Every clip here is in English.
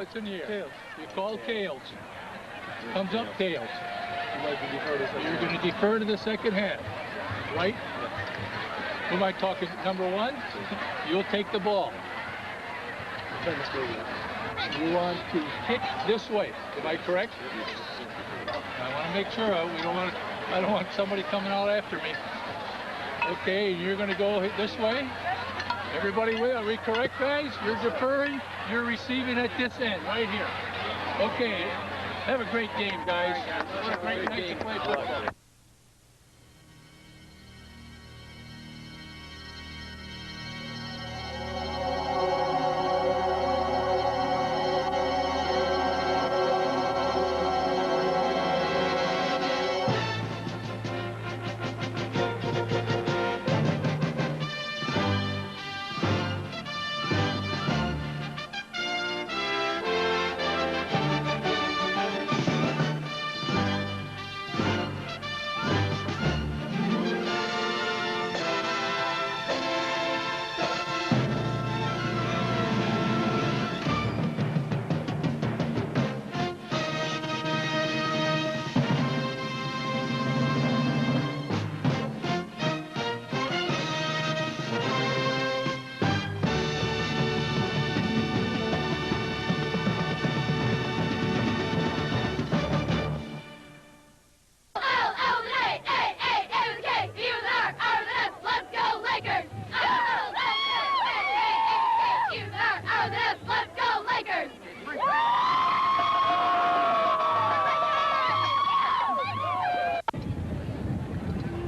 What's in here? Tails. You call tails. Comes up tails. You're going to defer to the second half, right? Who am I talking? Number one? You'll take the ball. You want to kick this way. Am I correct? I want to make sure I don't want somebody coming out after me. Okay, you're going to go this way. Everybody will. Are we correct, guys? You're deferring. You're receiving at this end, right here. Okay. Have a great game, guys. What a great night to play football.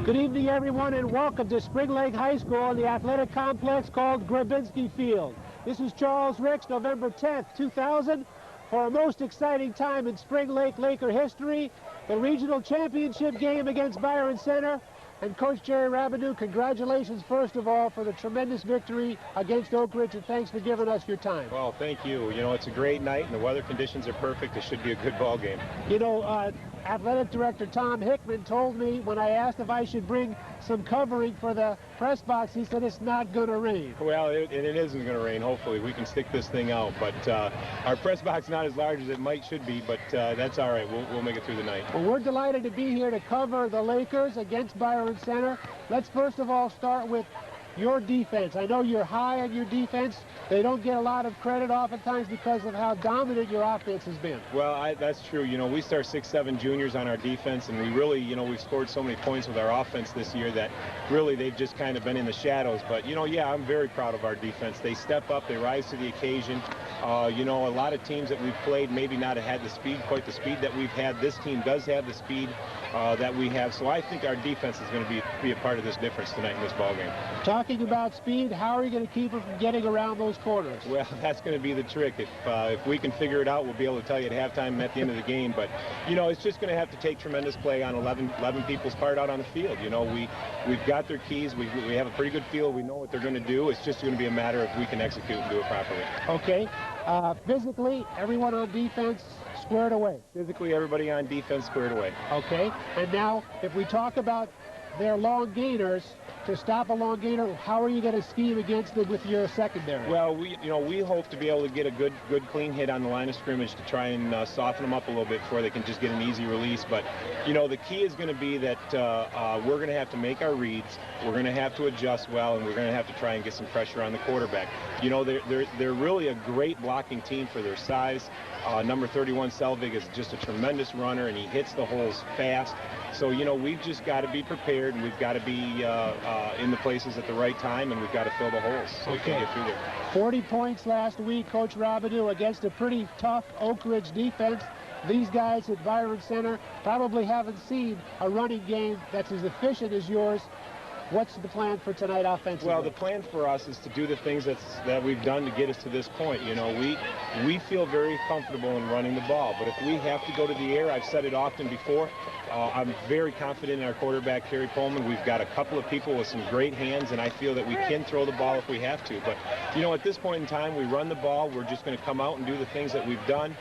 Good evening, everyone, and welcome to Spring Lake High School in the athletic complex called Grabinski Field. This is Charles Ricks, November 10th, 2000, for a most exciting time in Spring Lake Laker history, the regional championship game against Byron Center. And Coach Jerry Rabideau, congratulations, first of all, for the tremendous victory against Oak Ridge, and thanks for giving us your time. Well, thank you. You know, it's a great night, and the weather conditions are perfect. It should be a good ball game. You know, Athletic Director Tom Hickman told me when I asked if I should bring some covering for the press box, he said it's not going to rain. Well, it isn't going to rain, hopefully. We can stick this thing out, but our press box is not as large as it should be, but that's all right. We'll make it through the night. Well, we're delighted to be here to cover the Lakers against Byron Center. Let's first of all start with your defense. I know you're high on your defense. They don't get a lot of credit oftentimes because of how dominant your offense has been. Well, that's true. You know, we start 6'7" juniors on our defense, and we really, you know, we've scored so many points with our offense this year that really they've just kind of been in the shadows. But, you know, yeah, I'm very proud of our defense. They step up, they rise to the occasion. You know, a lot of teams that we've played maybe not have had the speed, quite the speed that we've had. This team does have the speed that we have. So I think our defense is going to be a part of this difference tonight in this ballgame. Talking about speed, how are you going to keep them from getting around those corners? Well, that's going to be the trick. If we can figure it out, we'll be able to tell you at halftime and at the end of the game. But, you know, it's just going to have to take tremendous play on 11 people's part out on the field. You know, we've got their keys. We have a pretty good feel. We know what they're going to do. It's just going to be a matter of we can execute and do it properly. Okay. Physically, everyone on defense squared away. Physically, everybody on defense squared away. Okay. And now, if we talk about their long gainers, to stop a long gainer, how are you going to scheme against them with your secondary? Well, we hope to be able to get a good clean hit on the line of scrimmage to try and soften them up a little bit before they can just get an easy release. But, you know, the key is going to be that we're going to have to make our reads, we're going to have to adjust well, and we're going to have to try and get some pressure on the quarterback. You know, they're really a great blocking team for their size. Number 31, Selvig, is just a tremendous runner, and he hits the holes fast. So, you know, we've just got to be prepared, and we've got to be in the places at the right time, and we've got to fill the holes so we can get through there. 40 points last week, Coach Rabideau, against a pretty tough Oak Ridge defense. These guys at Byron Center probably haven't seen a running game that's as efficient as yours. What's the plan for tonight offensively? Well, the plan for us is to do the things that we've done to get us to this point. You know, we feel very comfortable in running the ball, but if we have to go to the air, I've said it often before, I'm very confident in our quarterback, Carey Pohlman. We've got a couple of people with some great hands, and I feel that we can throw the ball if we have to. But, you know, at this point in time, we run the ball. We're just going to come out and do the things that we've done.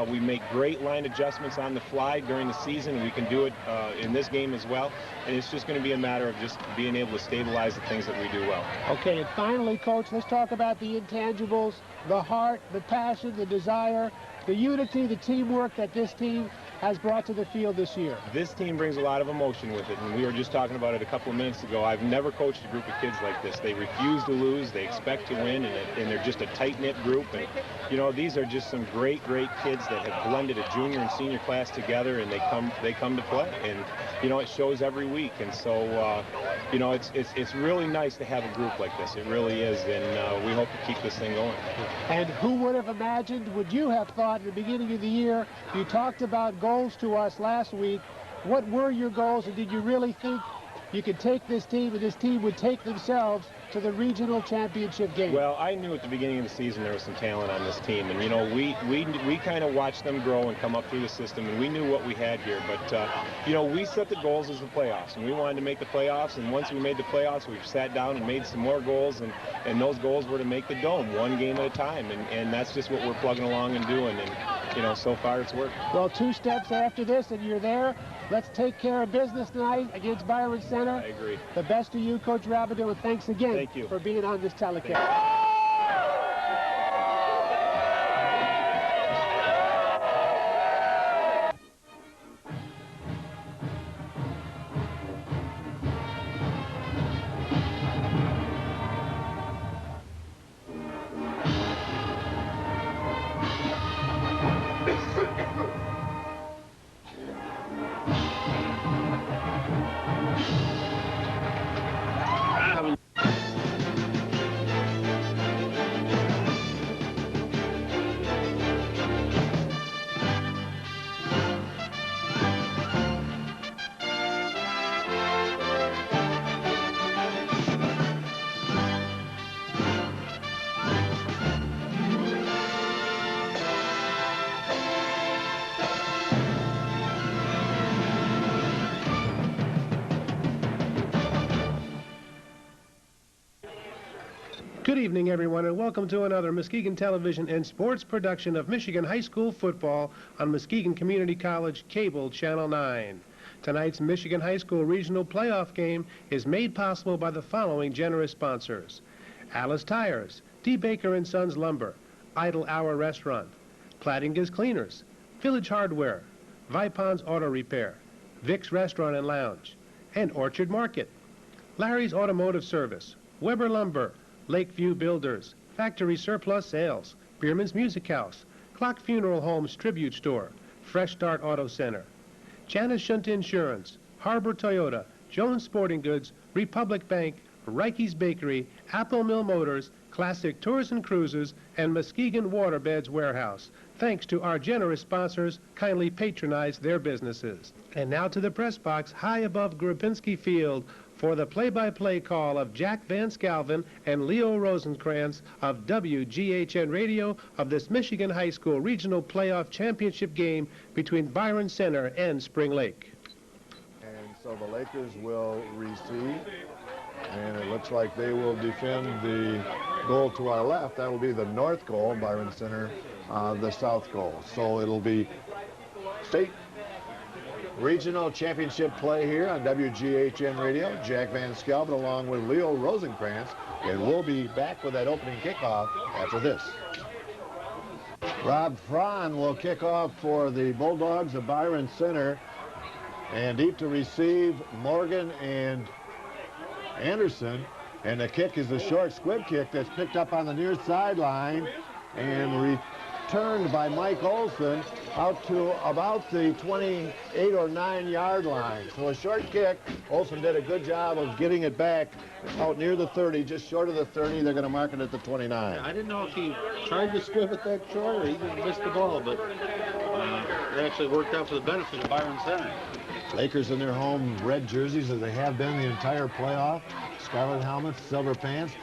We make great line adjustments on the fly during the season. We can do it in this game as well. And it's just going to be a matter of just being able to stabilize the things that we do well. Okay, and finally, Coach, let's talk about the intangibles, the heart, the passion, the desire, the unity, the teamwork that this team has brought to the field this year. This team brings a lot of emotion with it, and we were just talking about it a couple of minutes ago. I've never coached a group of kids like this. They refuse to lose, they expect to win, and they're just a tight-knit group. And, you know, these are just some great kids that have blended a junior and senior class together, and they come to play. And, you know, it shows every week. And so, you know, it's really nice to have a group like this. It really is, and we hope to keep this thing going. And who would have imagined, would you have thought at the beginning of the year, you talked about goals to us last week. What were your goals, and did you really think you could take this team and this team would take themselves to the regional championship game? Well, I knew at the beginning of the season there was some talent on this team, and you know, we kind of watched them grow and come up through the system, and we knew what we had here. But you know, we set the goals as the playoffs, and we wanted to make the playoffs. And once we made the playoffs, we sat down and made some more goals, and those goals were to make the dome one game at a time, and that's just what we're plugging along and doing. And you know, so far it's worked. Well, 2 steps after this, and you're there. Let's take care of business tonight against Byron Center. I agree. The best to you, Coach Rabideau, and thanks again for being on this telecast. Good evening, everyone, and welcome to another Muskegon Television and Sports production of Michigan High School football on Muskegon Community College Cable Channel 9. Tonight's Michigan High School Regional Playoff game is made possible by the following generous sponsors: Alice Tires, D. Baker & Sons Lumber, Idle Hour Restaurant, Plattinga's Cleaners, Village Hardware, Vipon's Auto Repair, Vic's Restaurant and Lounge, and Orchard Market. Larry's Automotive Service, Weber Lumber, Lakeview Builders, Factory Surplus Sales, Bierman's Music House, Clock Funeral Homes Tribute Store, Fresh Start Auto Center, Janice Shunt Insurance, Harbor Toyota, Jones Sporting Goods, Republic Bank, Reiche's Bakery, Apple Mill Motors, Classic Tours and Cruises, and Muskegon Waterbeds Warehouse. Thanks to our generous sponsors, kindly patronize their businesses. And now to the press box high above Grabinski Field for the play-by-play call of Jack Van Scalvin and Leo Rosenkrantz of WGHN Radio of this Michigan High School Regional Playoff Championship game between Byron Center and Spring Lake. And so the Lakers will receive, and it looks like they will defend the goal to our left. That will be the north goal, Byron Center, the south goal. So it'll be state regional championship play here on WGHN Radio. Jack Van Scalvin along with Leo Rosenkrantz, and we'll be back with that opening kickoff after this. Rob Frahm will kick off for the Bulldogs of Byron Center, and deep to receive Morgan and Anderson, and the kick is a short squib kick that's picked up on the near sideline and returned by Mike Olson out to about the 28 or 9 yard line. So a short kick. Olson did a good job of getting it back out near the 30, just short of the 30. They're going to mark it at the 29. I didn't know if he tried to squib it that short or he just missed the ball, but it actually worked out for the benefit of Byron Center. Lakers in their home red jerseys as they have been the entire playoff. Scarlet helmets, silver pants.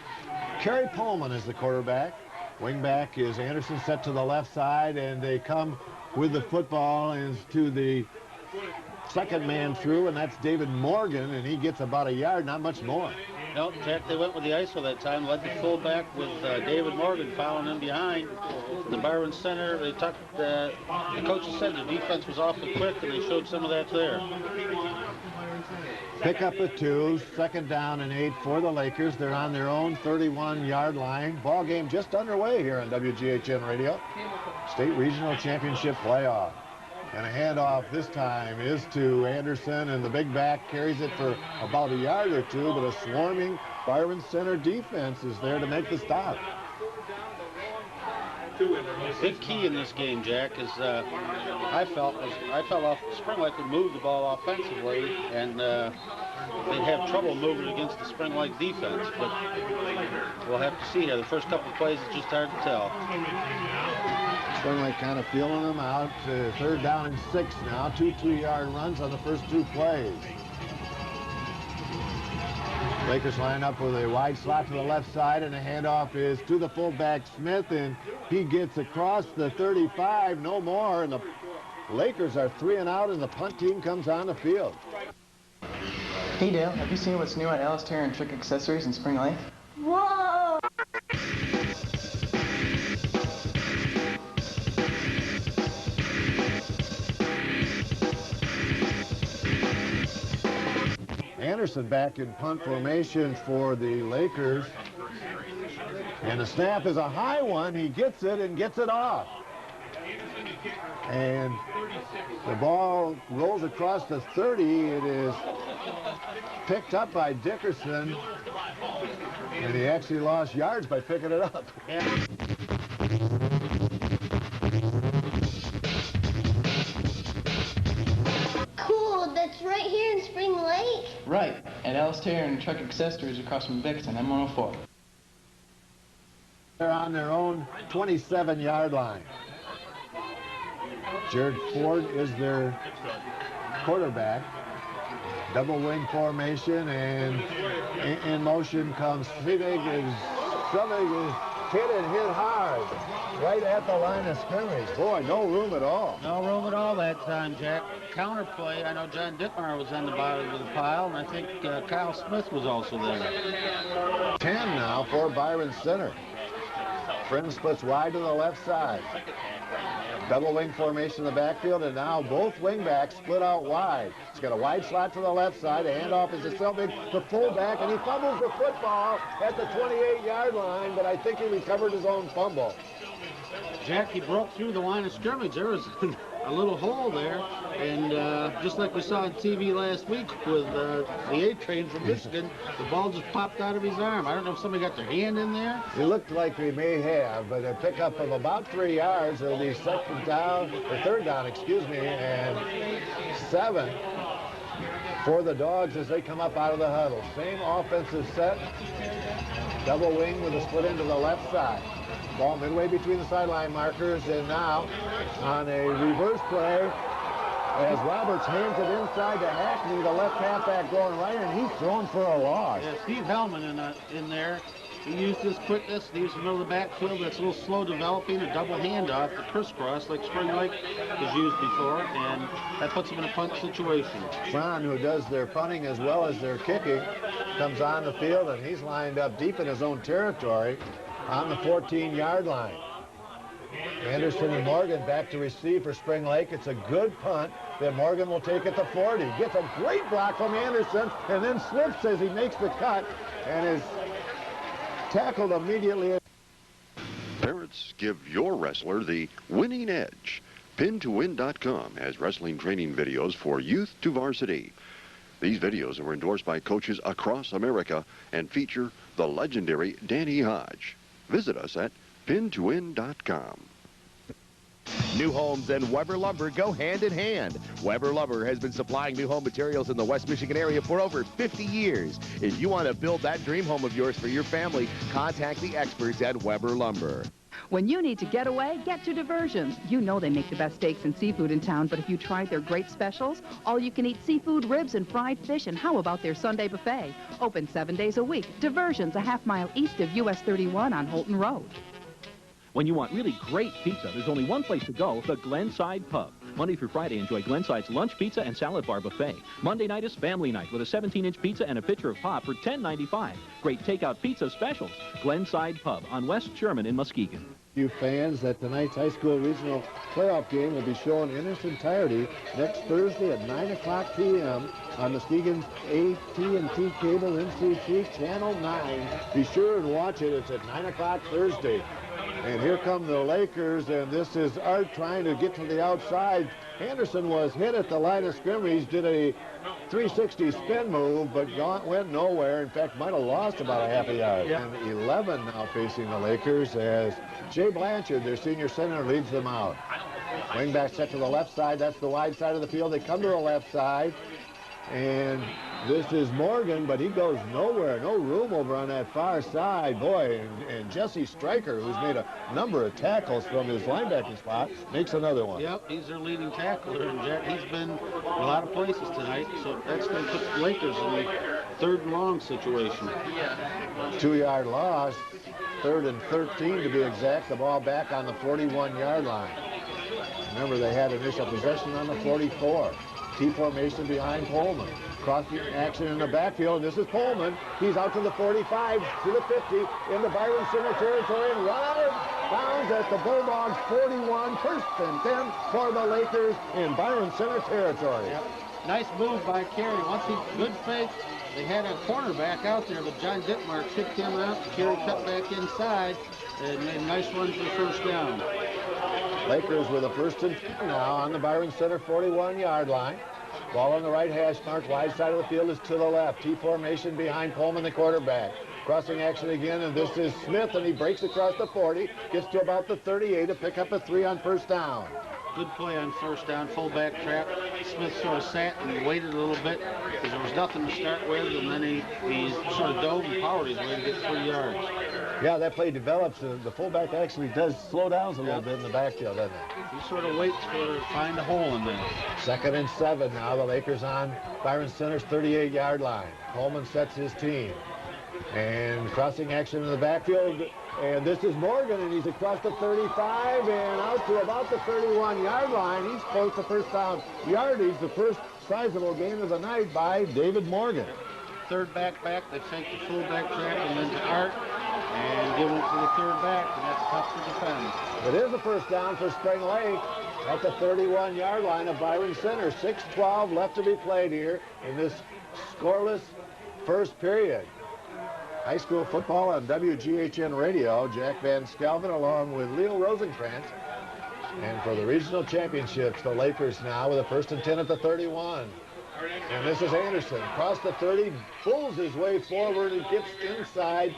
Carey Pohlman is the quarterback. Wingback is Anderson, set to the left side, and they come with the football into the second man through, and that's David Morgan, and he gets about a yard, not much more. No, Jack, they went with the ISO that time, led the fullback with David Morgan following him behind. The Byron center, they tucked, the coaches said the defense was awfully quick, and they showed some of that there. Pick up a 2, 2nd down and 8 for the Lakers. They're on their own 31-yard line. Ball game just underway here on WGHN Radio. State Regional Championship playoff. And a handoff this time is to Anderson, and the big back carries it for about a yard or 2, but a swarming Byron Center defense is there to make the stop. Big key in this game, Jack, is I felt Spring Lake would move the ball offensively, and they'd have trouble moving against the Spring Lake defense. But we'll have to see here. The first couple of plays, it's just hard to tell. Spring Lake kind of feeling them out. 3rd down and 6 now. 2 2-yard runs on the first 2 plays. Lakers line up with a wide slot to the left side, and the handoff is to the fullback Smith, and he gets across the 35, no more, and the Lakers are 3 and out, and the punt team comes on the field. Hey Dale, have you seen what's new at Alistair and Trick Accessories in Spring Lake? Whoa! Anderson back in punt formation for the Lakers. And the snap is a high one. He gets it and gets it off. And the ball rolls across the 30. It is picked up by Dickerson. And he actually lost yards by picking it up. Cool, that's right here in Spring Lake? Right, at Alistair and Truck Accessories across from Vicks on M104. They're on their own 27-yard line. Jared Ford is their quarterback. Double wing formation, and in motion comes Svig is hit and hit hard right at the line of scrimmage. Boy, no room at all. No room at all that time, Jack. Counter play, I know John Ditmar was on the bottom of the pile, and I think Kyle Smith was also there. 10 now for Byron Center. Friend splits wide to the left side. Double wing formation in the backfield, and now both wingbacks split out wide. He's got a wide slot to the left side. The handoff is to Selvig, the fullback, and he fumbles the football at the 28-yard line, but I think he recovered his own fumble. Jack, he broke through the line of scrimmage. There was a little hole there, and just like we saw on TV last week with the A-Train from Michigan, the ball just popped out of his arm. I don't know if somebody got their hand in there. It looked like they may have, but a pickup of about 3 yards. It'll be 3rd down, and 7 for the Dogs as they come up out of the huddle. Same offensive set. Double wing with a split into the left side. Ball midway between the sideline markers, and now on a reverse play as Roberts hands it inside to Hackney, the left halfback going right, and he's thrown for a loss. Yeah, Steve Hellman in there. He used his quickness. He was in the middle of the backfield. That's a little slow developing, a double handoff, the crisscross like Spring Lake has used before, and that puts him in a punt situation. Tron, who does their punting as well as their kicking, comes on the field, and he's lined up deep in his own territory on the 14-yard line. Anderson and Morgan back to receive for Spring Lake. It's a good punt that Morgan will take at the 40. Gets a great block from Anderson and then slips as he makes the cut and is tackled immediately. Parents, give your wrestler the winning edge. Pin2win.com has wrestling training videos for youth to varsity. These videos are endorsed by coaches across America and feature the legendary Danny Hodge. Visit us at pin2win.com. New homes and Weber Lumber go hand in hand. Weber Lumber has been supplying new home materials in the West Michigan area for over 50 years. If you want to build that dream home of yours for your family, contact the experts at Weber Lumber. When you need to get away, get to Diversions. You know they make the best steaks and seafood in town, but if you tried their great specials, all-you-can-eat seafood, ribs, and fried fish, and how about their Sunday buffet? Open 7 days a week. Diversions, a half-mile east of US 31 on Holton Road. When you want really great pizza, there's only one place to go, the Glenside Pub. Monday through Friday, enjoy Glenside's lunch pizza and salad bar buffet. Monday night is family night with a 17-inch pizza and a pitcher of pop for $10.95. Great takeout pizza specials. Glenside Pub on West Sherman in Muskegon. You fans that tonight's high school regional playoff game will be shown in its entirety next Thursday at 9 o'clock p.m. on Muskegon's AT&T Cable NC3 Channel 9. Be sure and watch it. It's at 9 o'clock Thursday. And here come the Lakers, and this is Art trying to get to the outside. Anderson was hit at the line of scrimmage, did a 360 spin move, but went nowhere. In fact, might have lost about a half a yard. Yep. And 11 now facing the Lakers as Jay Blanchard, their senior center, leads them out. Wingback set to the left side. That's the wide side of the field. They come to the left side. And this is Morgan, but he goes nowhere. No room over on that far side. Boy, and Jesse Stryker, who's made a number of tackles from his linebacking spot, makes another one. Yep, he's their leading tackler, and Jack, he's been a lot of places tonight, so that's going to put the Lakers in the 3rd and long situation. 2-yard loss, 3rd and 13 to be exact. The ball back on the 41-yard line. Remember, they had initial possession on the 44. T formation behind Pohlman. Crossing action in the backfield, and this is Pohlman. He's out to the 45, to the 50, in the Byron Center territory, and run out of bounds at the Bulldogs 41, 1st and 10 for the Lakers in Byron Center territory. Yep. Nice move by Carey. Once he, good fake, they had a cornerback out there, but John Ditmar kicked him out. Carey cut back inside and made a nice run for the 1st down. Lakers with a 1st and 10 now on the Byron Center 41-yard line. Ball on the right hash mark, wide side of the field is to the left. T formation behind Pohlman, the quarterback. Crossing action again, and this is Smith, and he breaks across the 40, gets to about the 38 to pick up a 3 on 1st down. Good play on 1st down, fullback trap. Smith sort of sat and waited a little bit because there was nothing to start with, and then he sort of dove and powered his way to get 3 yards. Yeah, that play develops. The fullback actually does slow down a little bit in the backfield, doesn't it? He sort of waits to find a hole in there. 2nd and 7 now. The Lakers on Byron Center's 38-yard line. Pohlman sets his team. And crossing action in the backfield. And this is Morgan, and he's across the 35 and out to about the 31-yard line. He's close to 1st down yardage, the first sizable gain of the night by David Morgan. 3rd back, they fake the fullback trap and then to Art and give it to the 3rd back, and that's tough to defend. It is a 1st down for Spring Lake at the 31-yard line of Byron Center. 6:12 left to be played here in this scoreless 1st period. High school football on WGHN Radio. Jack Van Skelvin along with Leo Rosenkrantz. And for the regional championships, the Lakers now with a 1st and 10 at the 31. And this is Anderson. Across the 30, pulls his way forward and gets inside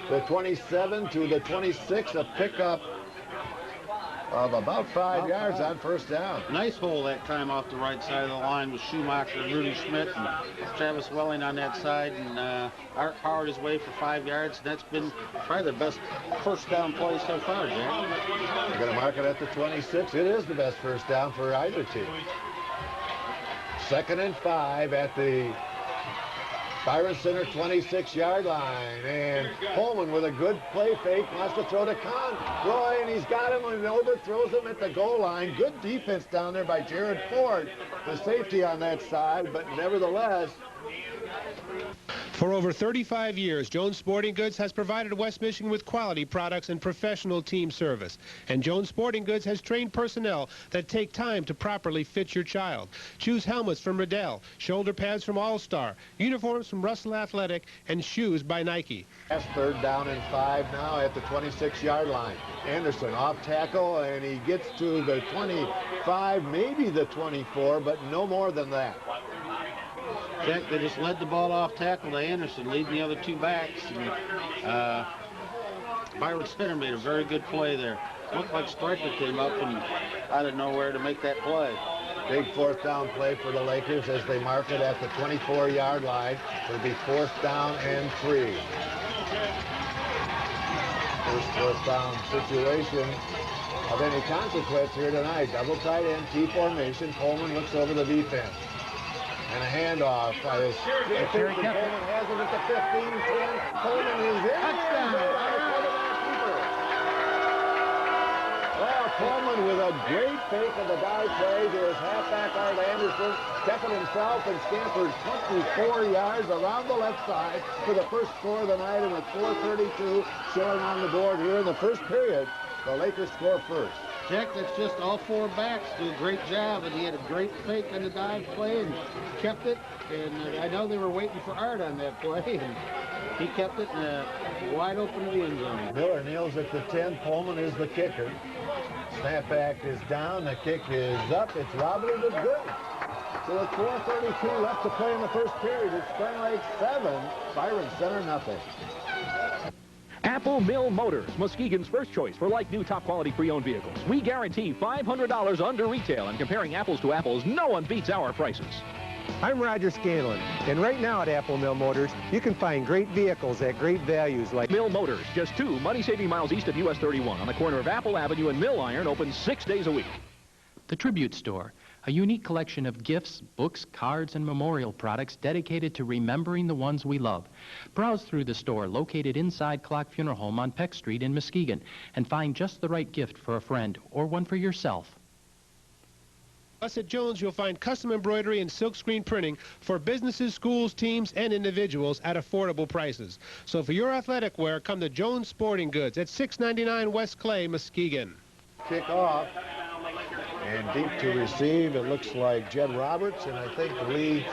the 27 to the 26, a pickup of about 5 yards on 1st down. Nice hole that time off the right side of the line with Schumacher and Rudi Schmidt and Travis Welling on that side, and Art powered his way for 5 yards. That's been probably the best 1st down play so far, Jack. You're going to mark it at the 26. It is the best 1st down for either team. 2nd and 5 at the Byron Center 26-yard line, and Pohlman with a good play fake wants to throw to Conroy, and he's got him and overthrows him at the goal line. Good defense down there by Jared Ford, the safety on that side, but nevertheless. For over 35 years, Jones Sporting Goods has provided West Michigan with quality products and professional team service. And Jones Sporting Goods has trained personnel that take time to properly fit your child. Choose helmets from Riddell, shoulder pads from All-Star, uniforms from Russell Athletic, and shoes by Nike. That's 3rd down and 5 now at the 26-yard line. Anderson off tackle, and he gets to the 25, maybe the 24, but no more than that. Jack, they just led the ball off tackle to Anderson, leading the other 2 backs. And, Byron Center made a very good play there. Looked like Stryker came up and out of nowhere to make that play. Big 4th down play for the Lakers as they mark it at the 24-yard line. It'll be 4th down and 3. First 4th down situation of any consequence here tonight. Double tight end, T formation. Pohlman looks over the defense. And a handoff by his Pohlman has it at the 15, 10. Pohlman is in. Touchdown. Pohlman with a great fake of the dive play to his halfback, Art Anderson, stepping himself and scampered 24 yards around the left side for the first score of the night, and with 4:32 showing on the board here in the first period, the Lakers score first. Jack, that's just all four backs do a great job, and he had a great fake on the dive play and kept it. And I know they were waiting for Art on that play, and he kept it wide open to the end zone. Miller kneels at the 10. Pohlman is the kicker. Snapback is down. The kick is up. It's Robert, and it's good. So with 4:32 left to play in the first period, it's Spring Lake 7, Byron Center nothing. Apple Mill Motors, Muskegon's first choice for like-new top-quality pre-owned vehicles. We guarantee $500 under retail, and comparing apples to apples, no one beats our prices. I'm Roger Scanlon, and right now at Apple Mill Motors, you can find great vehicles at great values like Mill Motors, just 2 money-saving miles east of US 31 on the corner of Apple Avenue and Mill Iron, open 6 days a week. The Tribute Store, a unique collection of gifts, books, cards, and memorial products dedicated to remembering the ones we love. Browse through the store located inside Clock Funeral Home on Peck Street in Muskegon and find just the right gift for a friend or one for yourself. Us at Jones, you'll find custom embroidery and silkscreen printing for businesses, schools, teams, and individuals at affordable prices. So for your athletic wear, come to Jones Sporting Goods at 699 West Clay, Muskegon. Kick off. And deep to receive, it looks like Jed Roberts, and I think Lee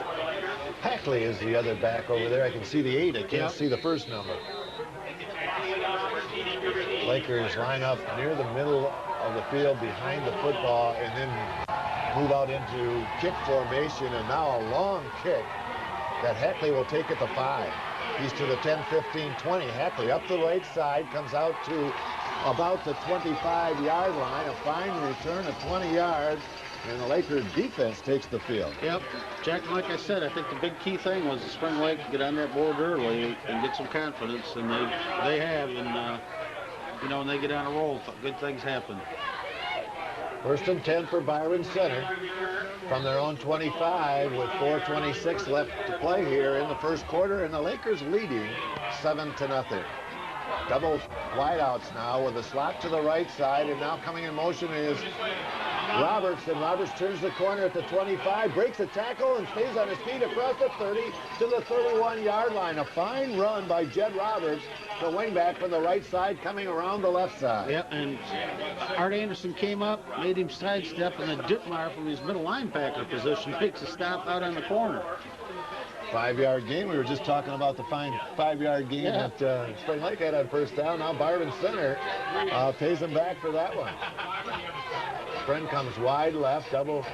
Hackley is the other back over there. I can see the 8, I can't see the first number. Lakers line up near the middle of the field behind the football and then move out into kick formation, and now a long kick that Hackley will take at the 5. He's to the 10, 15, 20. Hackley up the right side, comes out to about the 25-yard line. A fine return of 20 yards, and the Lakers defense takes the field. Yep. Jack, like I said, I think the big key thing was the Spring Lake get on that board early and get some confidence, and they have, and you know, when they get on a roll, good things happen. First and 10 for Byron Center from their own 25 with 4:26 left to play here in the first quarter, and the Lakers leading 7-0. Double wideouts now with a slot to the right side, and now coming in motion is Roberts, and Roberts turns the corner at the 25, breaks a tackle, and stays on his feet across the 30 to the 31-yard line. A fine run by Jed Roberts, the wingback from the right side, coming around the left side. Yep, and Art Anderson came up, made him sidestep, and then Ditmar from his middle linebacker position makes a stop out on the corner. 5-yard gain. We were just talking about the fine 5-yard gain that Spring Lake had on first down. Now Byron Center pays him back for that one. Spring comes wide left, double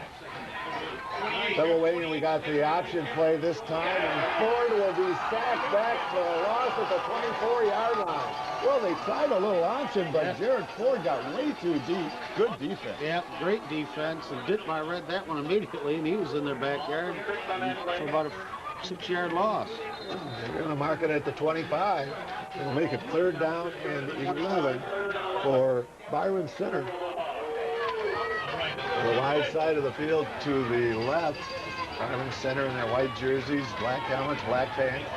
waiting. We got the option play this time, and Ford will be sacked back for a loss at the 24-yard line. Well, they tried a little option, but Jared Ford got way too deep. Good defense. Yeah, great defense, and Ditmar read that one immediately, and he was in their backyard for about a 6-yard loss. They're going to mark it at the 25. It'll make it 3rd down and 11 for Byron Center. The wide side of the field to the left. Byron Center in their white jerseys, black helmets, black pants.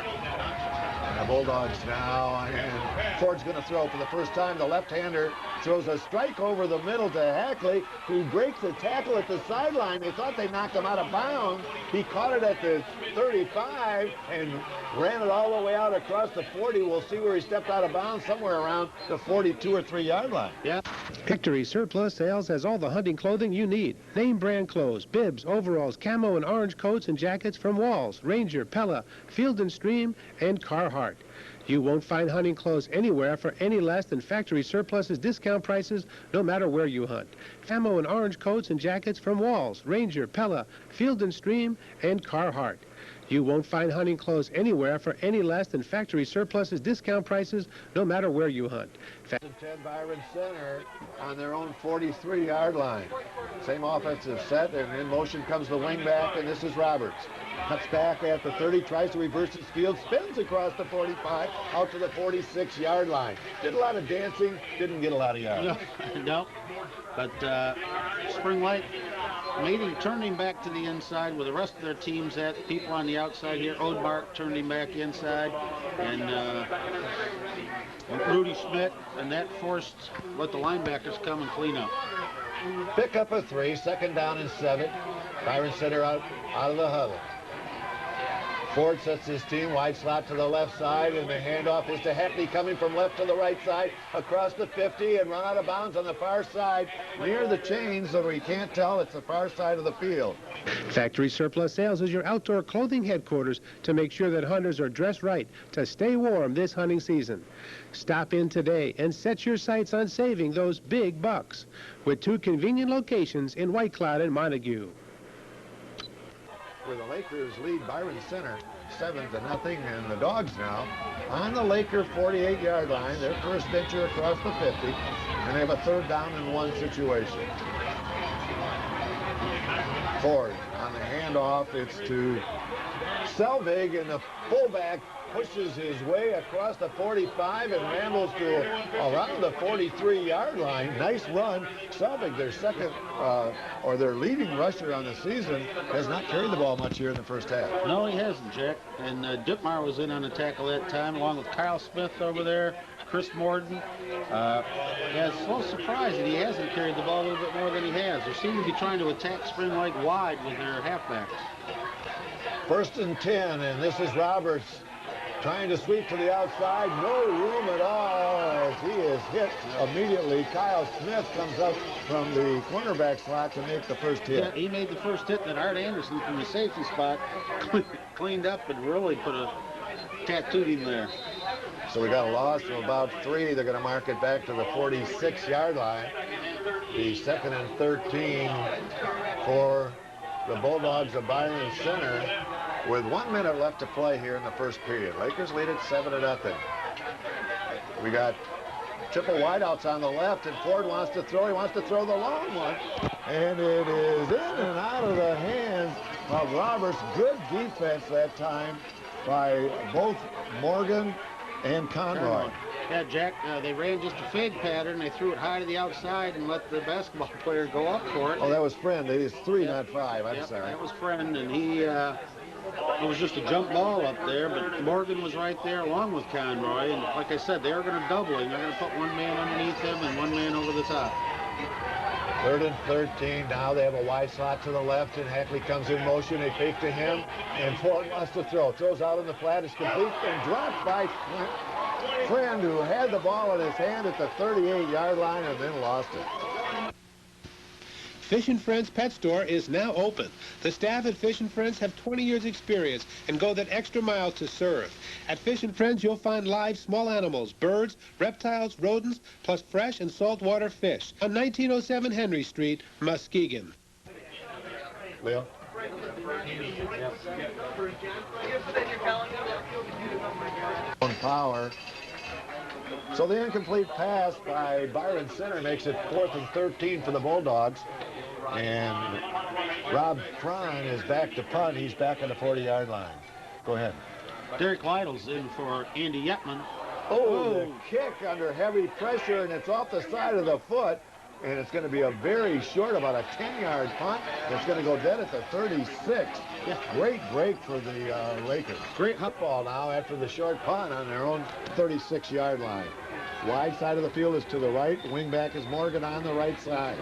And the Bulldogs now, and Ford's going to throw for the first time. The left-hander throws a strike over the middle to Hackley, who breaks the tackle at the sideline. They thought they knocked him out of bounds. He caught it at the 35 and ran it all the way out across the 40. We'll see where he stepped out of bounds, somewhere around the 42 or 3-yard line. Yeah. Victory Surplus Sales has all the hunting clothing you need. Name brand clothes, bibs, overalls, camo and orange coats and jackets from Walls, Ranger, Pella, Field & Stream, and Carhartt. You won't find hunting clothes anywhere for any less than Factory Surplus's discount prices, no matter where you hunt. Camo and orange coats and jackets from Walls, Ranger, Pella, Field & Stream, and Carhartt. You won't find hunting clothes anywhere for any less than Factory Surplus's discount prices, no matter where you hunt. 10 Byron Center on their own 43-yard line. Same offensive set, and in motion comes the wingback, and this is Roberts. Cuts back at the 30, tries to reverse his field, spins across the 45, out to the 46-yard line. Did a lot of dancing, didn't get a lot of yards. No. But Spring Lake turned him back to the inside with the rest of their teams at people on the outside here. Odmark turned him back inside, and Rudi Schmidt, and that let the linebackers come and clean up. Pick up a 3, 2nd down and 7. Byron Center out of the huddle. Ford sets his team wide slot to the left side, and the handoff is to Heckley, coming from left to the right side across the 50 and run out of bounds on the far side near the chains, so we can't tell it's the far side of the field. Factory Surplus Sales is your outdoor clothing headquarters to make sure that hunters are dressed right to stay warm this hunting season. Stop in today and set your sights on saving those big bucks with 2 convenient locations in White Cloud and Montague. Where the Lakers lead Byron Center 7-0, and the Dogs now on the Laker 48-yard line, their first venture across the 50, and they have a 3rd down and 1 situation. Ford on the handoff, it's to Selvig, and the fullback pushes his way across the 45 and rambles to around the 43-yard line. Nice run. Selvig, their leading rusher on the season, has not carried the ball much here in the first half. No, he hasn't, Jack. And Ditmar was in on the tackle that time, along with Kyle Smith over there, Chris Morden. It's so surprising he hasn't carried the ball a little bit more than he has. They seem to be trying to attack Spring Lake wide with their halfbacks. 1st and 10, and this is Roberts trying to sweep to the outside. No room at all as he is hit immediately. Kyle Smith comes up from the cornerback slot to make the first hit. Yeah, he made the first hit, and Art Anderson from the safety spot cleaned up and really tattooed him there. So we got a loss of about 3. They're going to mark it back to the 46-yard line. The 2nd and 13 for the Bulldogs of Byron Center, with 1 minute left to play here in the first period. Lakers lead it 7-0. We got triple wideouts on the left, and Ford wants to throw. He wants to throw the long one, and it is in and out of the hands of Roberts. Good defense that time by both Morgan and Conroy. Yeah, Jack, they ran just a fade pattern. They threw it high to the outside and let the basketball player go up for it. Oh, that was Friend. It is 3, not 5. I'm sorry. That was Friend, and it was just a jump ball up there, but Morgan was right there along with Conroy, and like I said, they are going to double him. They're going to put 1 man underneath him and 1 man over the top. 3rd and 13. Now they have a wide slot to the left, and Hackley comes in motion. They fake to him, and Ford wants to throw. Throws out in the flat. It's complete and dropped by Friend, who had the ball in his hand at the 38-yard line and then lost it. Fish and Friends Pet Store is now open. The staff at Fish and Friends have 20 years experience and go that extra mile to serve. At Fish and Friends, you'll find live small animals, birds, reptiles, rodents, plus fresh and saltwater fish on 1907 Henry Street, Muskegon. Leo? On power. So the incomplete pass by Byron Center makes it 4th and 13 for the Bulldogs. And Rob Fran is back to punt. He's back on the 40-yard line. Go ahead. Derek Lytle's in for Andy Yetman. Oh, the kick under heavy pressure, and it's off the side of the foot. And it's going to be a very short, about a 10-yard punt. It's going to go dead at the 36. Yeah. Great break for the Lakers. Great hot ball now after the short punt on their own 36-yard line. Wide side of the field is to the right. Wingback is Morgan on the right side.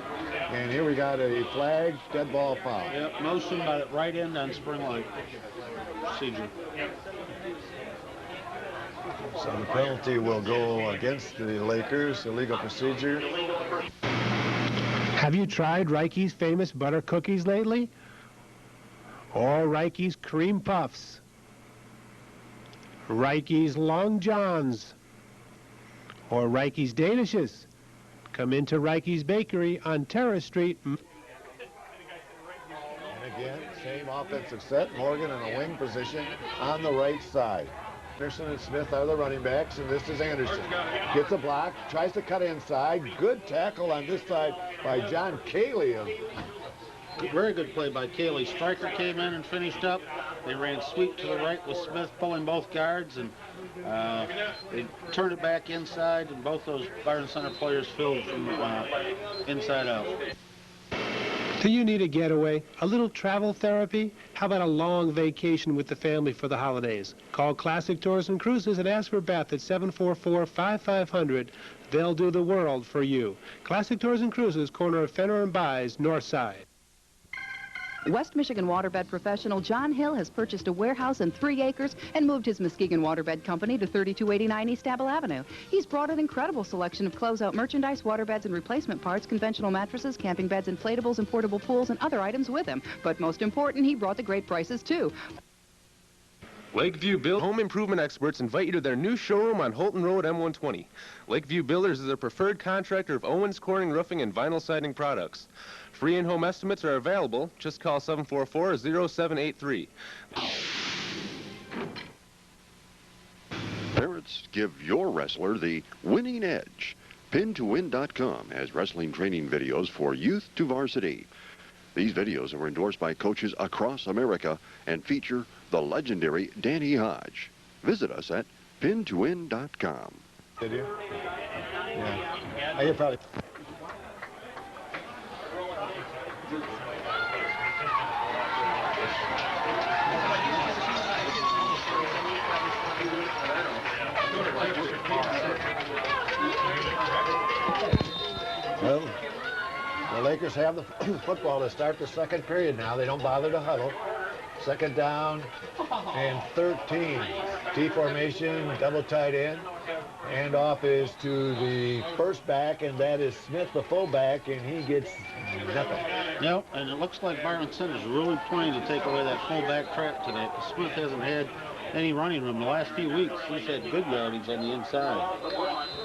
And here we got a flag, dead ball foul. Yep, motion by the right end on Spring Lake. Procedure. So the penalty will go against the Lakers, illegal procedure. Have you tried Reike's famous butter cookies lately? Or Reike's cream puffs? Reike's Long Johns? Or Reike's Danishes? Come into Reike's Bakery on Terrace Street. And again, same offensive set. Morgan in a wing position on the right side. Anderson and Smith are the running backs, and this is Anderson. Gets a block, tries to cut inside. Good tackle on this side by John Cayley. Very good play by Cayley. Stryker came in and finished up. They ran sweep to the right with Smith pulling both guards, and they turned it back inside, and both those Byron Center players filled from inside out. Do you need a getaway? A little travel therapy? How about a long vacation with the family for the holidays? Call Classic Tours and Cruises and ask for Beth at 744-5500. They'll do the world for you. Classic Tours and Cruises, corner of Fenner and Byes, North Side. West Michigan waterbed professional John Hill has purchased a warehouse and 3 acres and moved his Muskegon Waterbed Company to 3289 East Apple Avenue. He's brought an incredible selection of closeout merchandise, waterbeds and replacement parts, conventional mattresses, camping beds, inflatables, and portable pools, and other items with him. But most important, he brought the great prices, too. Lakeview Builders Home Improvement Experts invite you to their new showroom on Holton Road, M120. Lakeview Builders is a preferred contractor of Owens Corning Roofing and Vinyl Siding products. Free in-home estimates are available. Just call 744-0783. Parents, give your wrestler the winning edge. Pin2Win.com has wrestling training videos for youth to varsity. These videos are endorsed by coaches across America and feature the legendary Danny Hodge. Visit us at Pin2Win.com. Did you? Yeah. You probably... Well, the Lakers have the football to start the second period now. They don't bother to huddle. Second down and 13. T formation, double tight end. Handoff is to the first back, and that is Smith, the fullback, and he gets nothing. Yep, and it looks like Byron Center's really trying to take away that fullback trap today. Smith hasn't had any running room the last few weeks. He's had good yardage on the inside.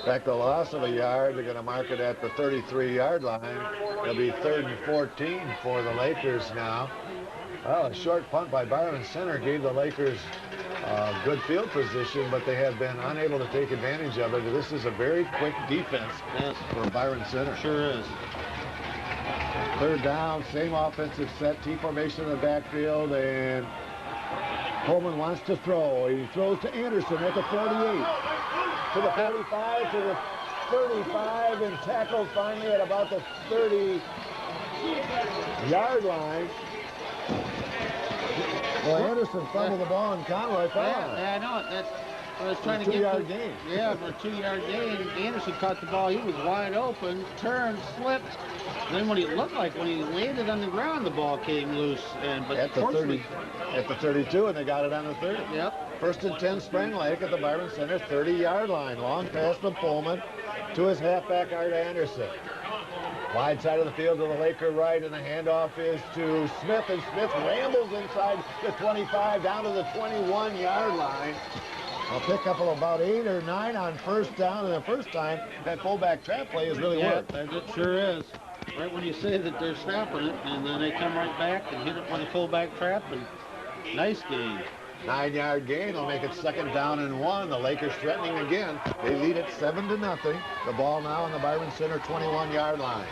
In fact, the loss of a yard, they're going to mark it at the 33-yard line. It'll be 3rd and 14 for the Lakers now. Well, a short punt by Byron Center gave the Lakers good field position, but they have been unable to take advantage of it. This is a very quick defense for Byron Center. Sure is. 3rd down, same offensive set, T formation in the backfield, and Pohlman wants to throw. He throws to Anderson at the 48, to the 45, to the 35, and tackled finally at about the 30-yard line. Well, Anderson fumbled the ball and Conroy fell on it. Yeah, I know it. That's what I was trying to get. 2-yard gain. Yeah, for a 2-yard gain. Anderson caught the ball. He was wide open, turned, slipped. Then when he looked like when he landed on the ground, the ball came loose. But at the 30, at the 32, and they got it on the 30. Yep. 1st and 10, Spring Lake at the Byron Center 30-yard line. Long pass from Pohlman to his halfback, Art Anderson. Wide side of the field to the Laker right, and the handoff is to Smith, and Smith rambles inside the 25 down to the 21-yard line. A pickup of about 8 or 9 on 1st down, and the first time that fullback trap play has really worked. It sure is. Right when you say that they're stopping it, and then they come right back and hit it with a fullback trap, and nice gain. 9-yard gain will make it 2nd down and 1. The Lakers threatening again. They lead it 7-0. The ball now on the Byron Center 21-yard line.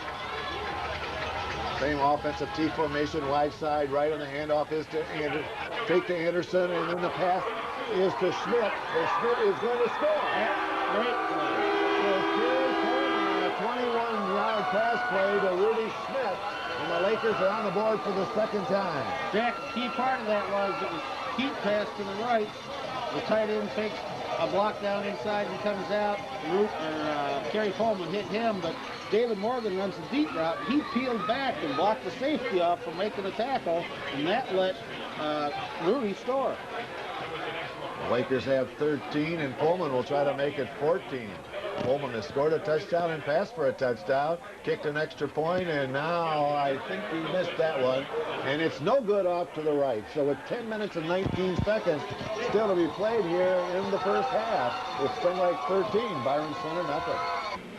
Same offensive T formation, wide side right, on the handoff is to Anderson. Fake to Anderson, and then the pass is to Schmidt, and Schmidt is going to score. Great play. So Carey Pohlman on a 21-yard pass play to Rudi Schmidt, and the Lakers are on the board for the 2nd time. Jack, key part of that was it was heat pass to the right. The tight end takes a block down inside and comes out. Carey Pohlman hit him, but David Morgan runs the deep route. He peeled back and blocked the safety off from making a tackle, and that let Rudi score. The Lakers have 13, and Pohlman will try to make it 14. Pohlman has scored a touchdown and passed for a touchdown, kicked an extra point, and now I think he missed that one. And it's no good off to the right. So with 10 minutes and 19 seconds still to be played here in the first half, it's Spring Lake 13, Byron Center nothing.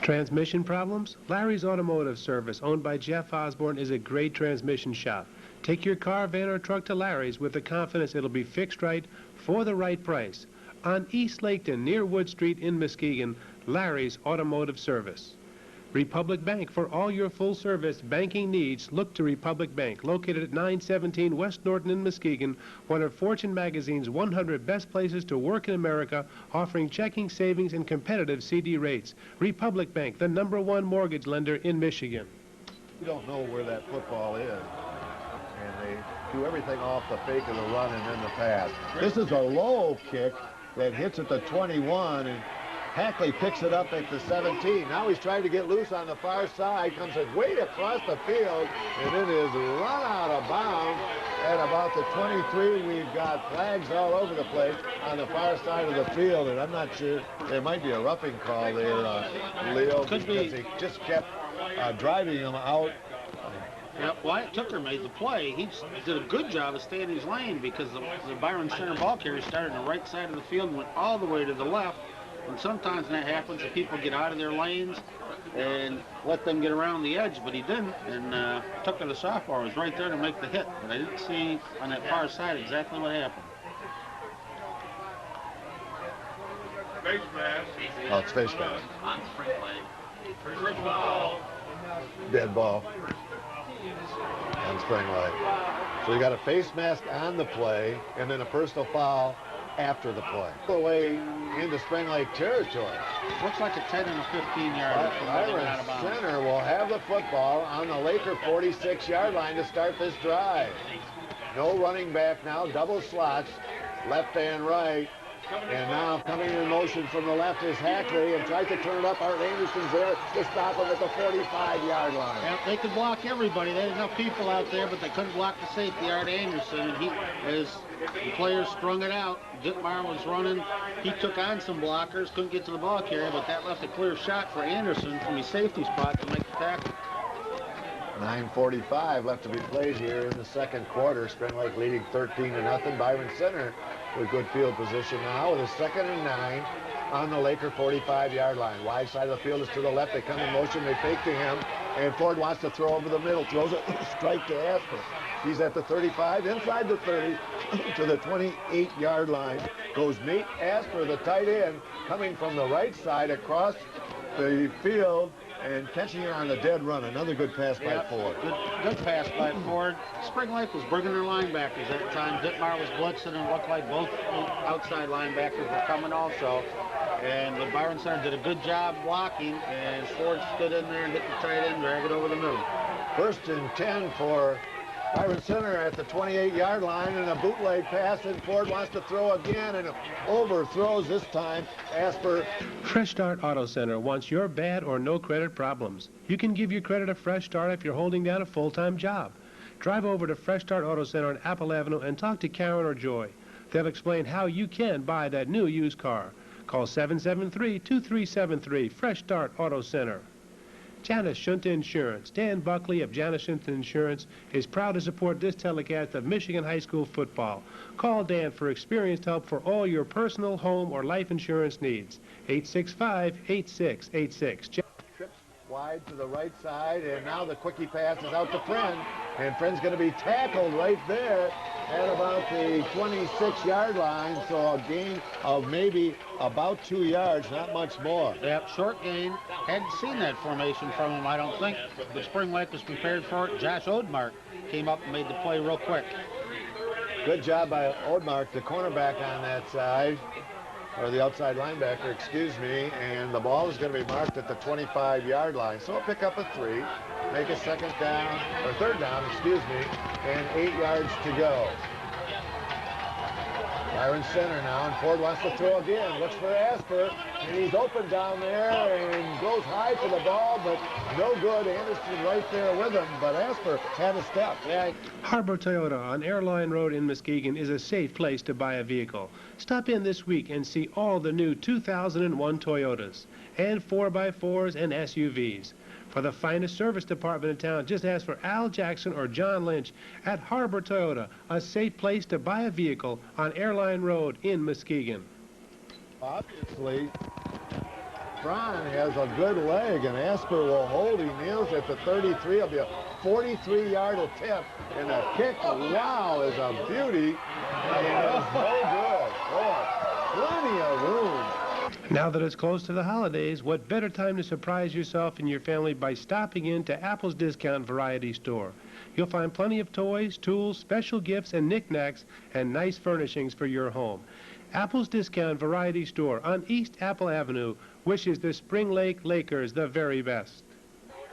Transmission problems? Larry's Automotive Service, owned by Jeff Osborne, is a great transmission shop. Take your car, van, or truck to Larry's with the confidence it'll be fixed right for the right price. On East Laketon, near Wood Street in Muskegon, Larry's Automotive Service. Republic Bank, for all your full-service banking needs, look to Republic Bank, located at 917 West Norton in Muskegon, one of Fortune magazine's 100 best places to work in America, offering checking, savings, and competitive CD rates. Republic Bank, the #1 mortgage lender in Michigan. You don't know where that football is. And they do everything off the fake of the run and then the pass. This is a low kick that hits at the 21, and Hackley picks it up at the 17. Now he's trying to get loose on the far side, comes way across the field, and it is run out of bounds at about the 23. We've got flags all over the place on the far side of the field, and I'm not sure. There might be a roughing call there, Leo, because he just kept driving him out. Yeah, Wyatt Tooker made the play. He did a good job of staying in his lane because the Byron center ball carrier started on the right side of the field and went all the way to the left. And sometimes that happens if people get out of their lanes and let them get around the edge, but he didn't. And Tooker, the sophomore, was right there to make the hit. But I didn't see on that far side exactly what happened. Face mask. Oh, it's face mask. On spring leg. First ball. Dead ball. On spring leg. So you got a face mask on the play and then a personal foul after the play. Away into Spring Lake territory. Looks like a 10 and a 15-yard. Byron center will have the football on the Laker 46-yard line to start this drive. No running back now, double slots, left and right. And now coming in motion from the left is Hackley and tries to turn it up. Art Anderson's there to stop him at the 45-yard line. Yeah, they could block everybody. They had enough people out there, but they couldn't block the safety, Art Anderson. And he, as the players strung it out, Ditmar was running. He took on some blockers, couldn't get to the ball carrier, but that left a clear shot for Anderson from his safety spot to make the tackle. 9:45 left to be played here in the second quarter. Spring Lake leading 13-0. Byron center with good field position now with a 2nd and 9 on the Laker 45-yard line. Wide side of the field is to the left. They come in motion. They fake to him. And Ford wants to throw over the middle. Throws it strike to Asper. He's at the 35, inside the 30, to the 28-yard line. Goes Nate Asper, the tight end, coming from the right side across the field and catching it on the dead run. Another good pass by Ford. Good pass by Ford. Spring Lake was bringing their linebackers at the time. Ditmar was blitzing and it looked like both outside linebackers were coming also. And the Byron center did a good job blocking, and Ford stood in there and hit the tight end, drag it over the middle. 1st and 10 for Byron center at the 28-yard line, and a bootleg pass, and Ford wants to throw again, and overthrows this time Asper. Fresh Start Auto Center wants your bad or no credit problems. You can give your credit a fresh start if you're holding down a full-time job. Drive over to Fresh Start Auto Center on Apple Avenue and talk to Karen or Joy. They'll explain how you can buy that new used car. Call 773-2373, Fresh Start Auto Center. Janice Shunta Insurance. Dan Buckley of Janice Shunta Insurance is proud to support this telecast of Michigan High School football. Call Dan for experienced help for all your personal, home, or life insurance needs. 865-8686. Trips wide to the right side, and now the quickie pass is out to Friend, and Friend's going to be tackled right there at about the 26-yard line, so a gain of maybe about 2 yards, not much more. Yep, short gain. Hadn't seen that formation from him, I don't think, but Spring Lake was prepared for it. Josh Odmark came up and made the play real quick. Good job by Odmark, the cornerback on that side, or the outside linebacker, excuse me, and the ball is going to be marked at the 25-yard line, so I'll pick up a 3. Make a third down, excuse me, and 8 yards to go. Byron center now, and Ford wants to throw again. Looks for Asper, and he's open down there and goes high for the ball, but no good. Anderson right there with him, but Asper had a step. Yeah. Harbor Toyota on Airline Road in Muskegon is a safe place to buy a vehicle. Stop in this week and see all the new 2001 Toyotas and 4x4s and SUVs. For the finest service department in town, just ask for Al Jackson or John Lynch at Harbor Toyota, a safe place to buy a vehicle on Airline Road in Muskegon. Obviously, Braun has a good leg, and Asper will hold. He kneels at the 33. It'll be a 43-yard attempt, and the kick, wow, is a beauty. And it's no good. Boy, plenty of room. Now that it's close to the holidays, what better time to surprise yourself and your family by stopping into Apple's Discount Variety Store. You'll find plenty of toys, tools, special gifts, and knickknacks, and nice furnishings for your home. Apple's Discount Variety Store on East Apple Avenue wishes the Spring Lake Lakers the very best.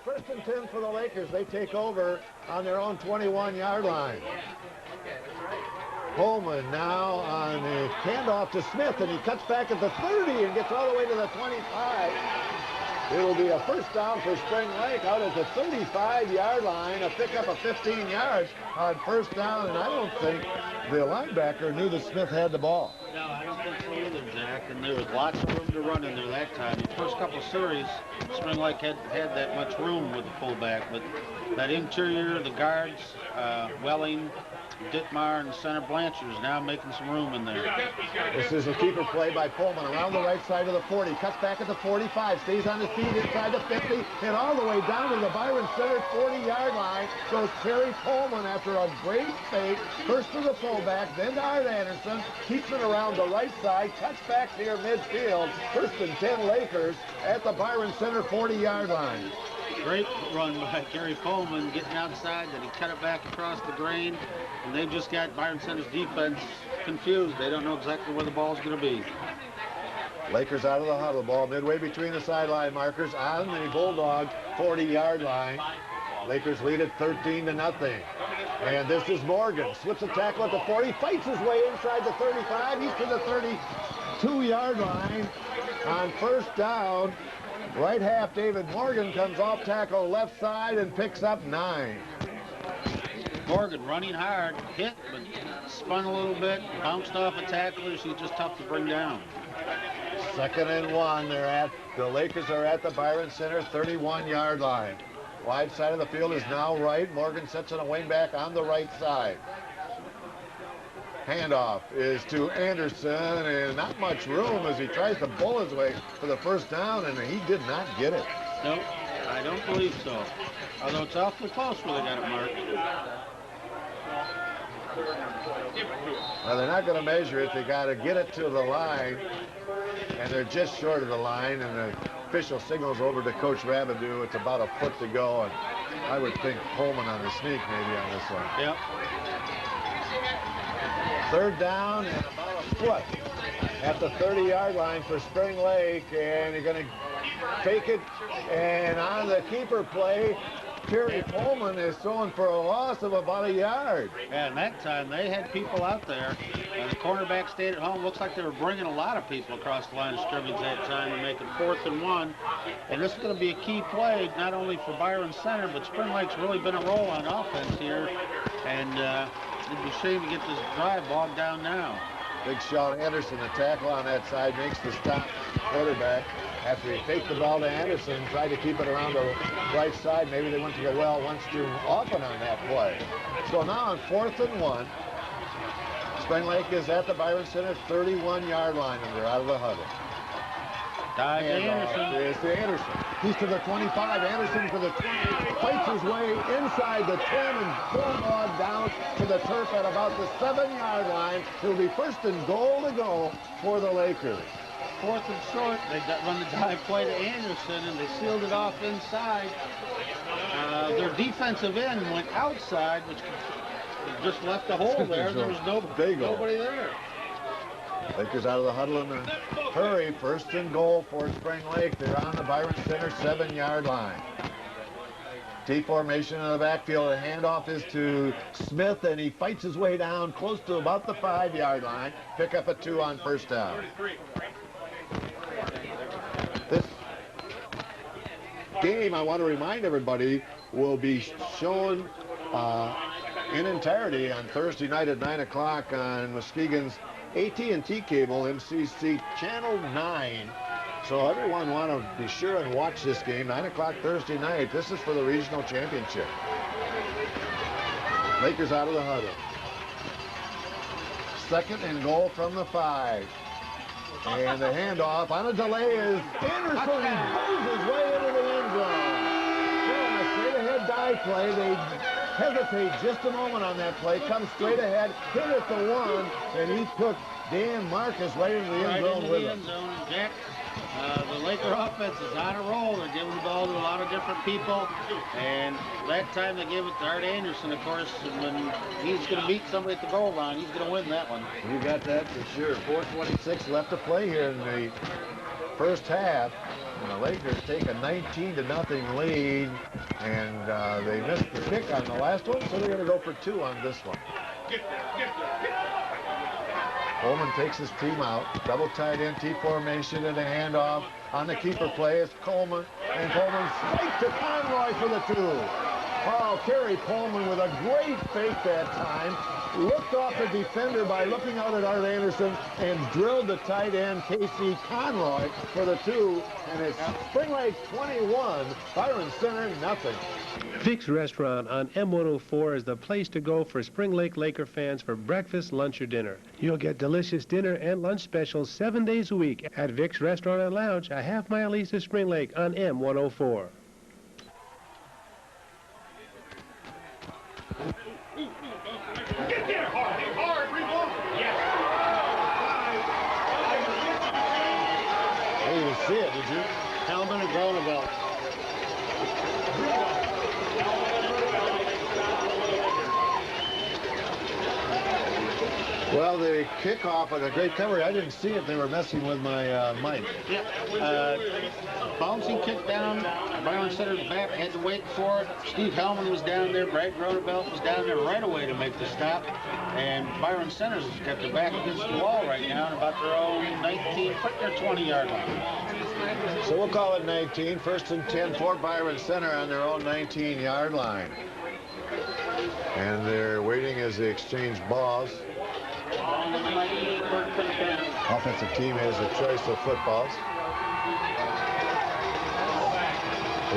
First and 10 for the Lakers. They take over on their own 21-yard line. Pohlman now on the handoff to Smith, and he cuts back at the 30 and gets all the way to the 25. It'll be a first down for Spring Lake out at the 35-yard line, a pickup of 15 yards on first down, and I don't think the linebacker knew that Smith had the ball. No, I don't think so either, Jack, and there was lots of room to run in there that time. The first couple of series, Spring Lake had that much room with the fullback, but that interior, the guards, Welling, Ditmar, and center Blanchard is now making some room in there. This is a keeper play by Pohlman around the right side of the 40. Cuts back at the 45, stays on his feet inside the 50, and all the way down to the Byron Center 40-yard line goes Carey Pohlman after a great fake. First to the fullback, then to Art Anderson. Keeps it around the right side, cuts back near midfield. First and 10 Lakers at the Byron Center 40-yard line. Great run by Carey Pohlman getting outside, then he cut it back across the grain, and they've just got Byron Center's defense confused. They don't know exactly where the ball's going to be. Lakers out of the huddle, ball midway between the sideline markers on the Bulldog 40-yard line. Lakers lead it 13-0. And this is Morgan, slips a tackle at the 40, fights his way inside the 35. He's to the 32-yard line on first down. Right half, David Morgan comes off tackle left side and picks up 9. Morgan running hard, hit, but spun a little bit, bounced off a tackler. She's just tough to bring down. 2nd and 1. The Lakers are at the Byron Center 31-yard line. Wide side of the field is now right. Morgan sets in a wing back on the right side. Handoff is to Anderson, and not much room as he tries to bull his way for the first down, and he did not get it. Nope, I don't believe so. Although it's awfully close where they got it marked. Well, they're not going to measure it. They got to get it to the line, and they're just short of the line, and the official signals over to Coach Rabideau. It's about a foot to go, and I would think Pohlman on the sneak maybe on this one. Yep. 3rd down and about a foot at the 30-yard line for Spring Lake, and you're going to fake it, and on the keeper play, Carey Pohlman is throwing for a loss of about a yard. Yeah, and that time they had people out there, and the cornerback stayed at home. Looks like they were bringing a lot of people across the line of scrimmage that time and making 4th and 1. And this is going to be a key play, not only for Byron Center, but Spring Lake's really been a roll on offense here, and it'd be a shame to get this drive bogged down now. Big Sean Anderson, the tackle on that side, makes the stop quarterback. After he faked the ball to Anderson, tried to keep it around the right side. Maybe they went to go well once too often on that play. So now on 4th and 1, Spring Lake is at the Byron Center 31-yard line, and they're out of the huddle. Dive to Anderson. It's to Anderson. He's to the 25. Anderson to the 20. Fights his way inside the 10 and bulldog down to the turf at about the 7-yard line. It'll be 1st and goal to go for the Lakers. 4th and short. They run the dive play to Anderson, and they sealed it off inside. Their defensive end went outside, which just left a hole there. There was nobody there. Lakers out of the huddle in a hurry. 1st and goal for Spring Lake. They're on the Byron Center 7-yard line. T formation in the backfield. The handoff is to Smith, and he fights his way down close to about the 5-yard line. Pick up a 2 on first down. This game, I want to remind everybody, will be shown in entirety on Thursday night at 9 o'clock on Muskegon's AT&T cable, MCC Channel 9. So everyone want to be sure and watch this game, 9 o'clock Thursday night. This is for the regional championship. Lakers out of the huddle. 2nd and goal from the 5. And the handoff on a delay is Anderson. He blows his way into the end zone. So on a straight-ahead dive play, they hesitate just a moment on that play, come straight ahead, hit it to 1, and he took Dan Marcus right into the end zone with him. Jack, the Laker offense is on a roll. They're giving the ball to a lot of different people, and that time they gave it to Art Anderson, of course, and when he's going to beat somebody at the goal line, he's going to win that one. You got that for sure. 4:26 left to play here in the first half. And the Lakers take a 19-0 lead, and they missed the kick on the last one, so they're going to go for 2 on this one. Pohlman takes his team out, double tight end T formation, and a handoff on the keeper play. It's Coleman, and Coleman straight to Conroy for the 2. Oh, Carey Pohlman with a great fake that time. Looked off the defender by looking out at Art Anderson and drilled the tight end Casey Conroy for the 2. And it's Spring Lake 21, Byron Center nothing. Vic's Restaurant on M104 is the place to go for Spring Lake Laker fans for breakfast, lunch, or dinner. You'll get delicious dinner and lunch specials 7 days a week at Vic's Restaurant and Lounge, a half-mile east of Spring Lake on M104. Get there, hard, reload. Yes. I didn't even see it, did you? Hellman and Groeneveld. Well, the kickoff and a great cover. I didn't see it. They were messing with my mic. Yeah. Bouncing kick down. Byron Center's back, had to wait for it. Steve Hellman was down there. Brad Groeneveld was down there right away to make the stop. And Byron Center's got their back against the wall right now at about their own 19, their 20-yard line. So we'll call it 19. 1st and 10 for Byron Center on their own 19-yard line. And they're waiting as they exchange balls. Offensive team has a choice of footballs.